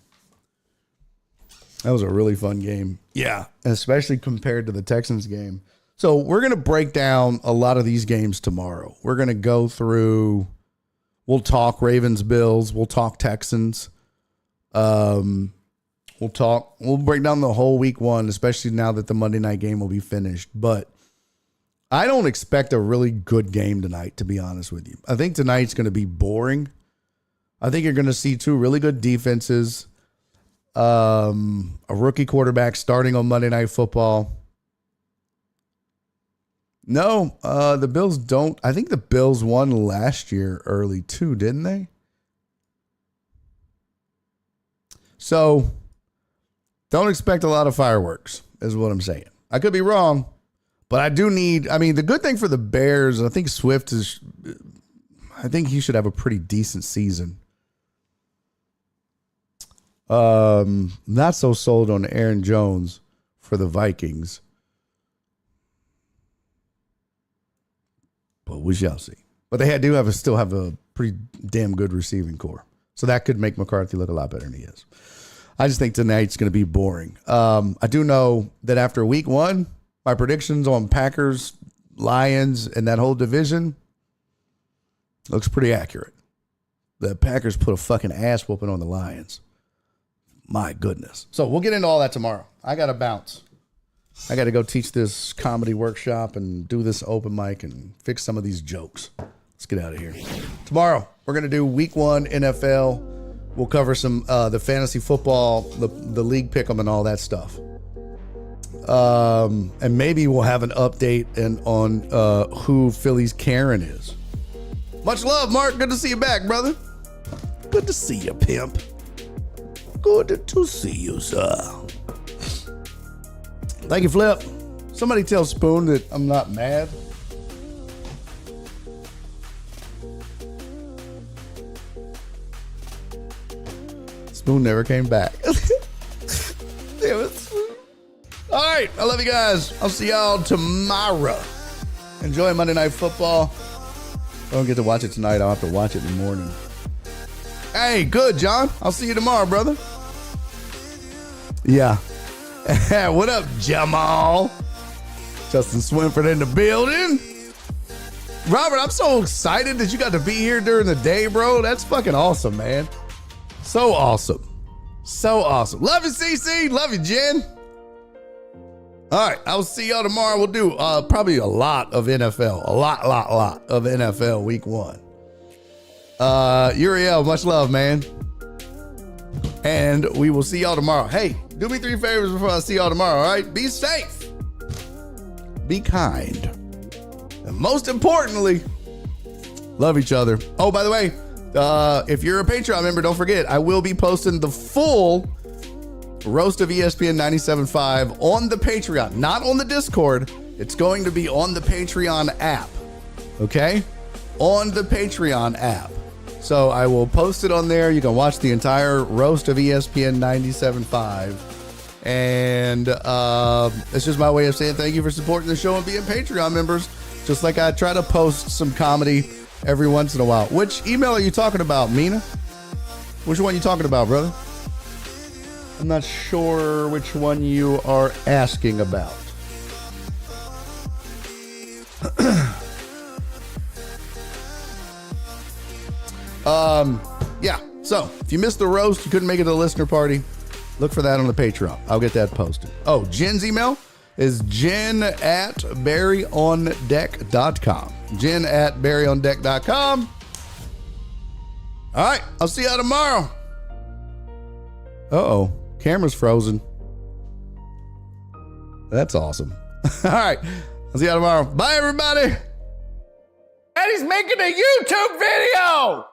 That was a really fun game. Yeah, especially compared to the Texans game. So we're going to break down a lot of these games tomorrow. We're going to go through We'll talk Ravens, Bills. We'll talk Texans. We'll break down the whole week one, especially now that the Monday night game will be finished. But I don't expect a really good game tonight, to be honest with you. I think tonight's going to be boring. I think you're going to see two really good defenses. A rookie quarterback starting on Monday Night Football. No, the Bills don't. I think the Bills won last year early too, didn't they? So don't expect a lot of fireworks, is what I'm saying. I could be wrong, but I do need, the good thing for the Bears, I think I think he should have a pretty decent season. Not so sold on Aaron Jones for the Vikings. But we shall see. But they still have a pretty damn good receiving core. So that could make McCarthy look a lot better than he is. I just think tonight's going to be boring. I do know that after week one, my predictions on Packers, Lions, and that whole division looks pretty accurate. The Packers put a fucking ass whooping on the Lions. My goodness. So we'll get into all that tomorrow. I got to bounce. I got to go teach this comedy workshop and do this open mic and fix some of these jokes. Let's get out of here. Tomorrow, we're going to do week one NFL. We'll cover some the fantasy football, the league pick'em and all that stuff. And maybe we'll have an update on who Phillies Karen is. Much love, Mark. Good to see you back, brother. Good to see you, pimp. Good to see you, sir. Thank you, Flip. Somebody tell Spoon that I'm not mad. Spoon never came back. Damn it. All right. I love you guys. I'll see y'all tomorrow. Enjoy Monday Night Football. I don't get to watch it tonight. I'll have to watch it in the morning. Hey, good, John. I'll see you tomorrow, brother. Yeah. What up, Jamal? Justin Swinford in the building. Robert, I'm so excited that you got to be here during the day, bro. That's fucking awesome, man. So awesome. So awesome. Love you, CC. Love you, Jen. All right. I'll see y'all tomorrow. We'll do probably a lot of NFL. A lot of NFL week one. Uriel, much love, man. And we will see y'all tomorrow. Hey, do me 3 favors before I see y'all tomorrow, all right? Be safe. Be kind. And most importantly, love each other. Oh, by the way, if you're a Patreon member, don't forget, I will be posting the full Roast of ESPN 97.5 on the Patreon, not on the Discord. It's going to be on the Patreon app, okay? On the Patreon app. So I will post it on there. You can watch the entire Roast of ESPN 97.5. And it's just my way of saying thank you for supporting the show and being Patreon members. Just like I try to post some comedy every once in a while. Which email are you talking about, Mina? Which one are you talking about, brother? I'm not sure which one you are asking about. Yeah. So if you missed the roast, you couldn't make it to the listener party, look for that on the Patreon. I'll get that posted. Oh, Jen's email is jen@barryondeck.com. jen@barryondeck.com. All right. I'll see y'all tomorrow. Uh-oh. Camera's frozen. That's awesome. All right. I'll see y'all tomorrow. Bye, everybody. And he's making a YouTube video.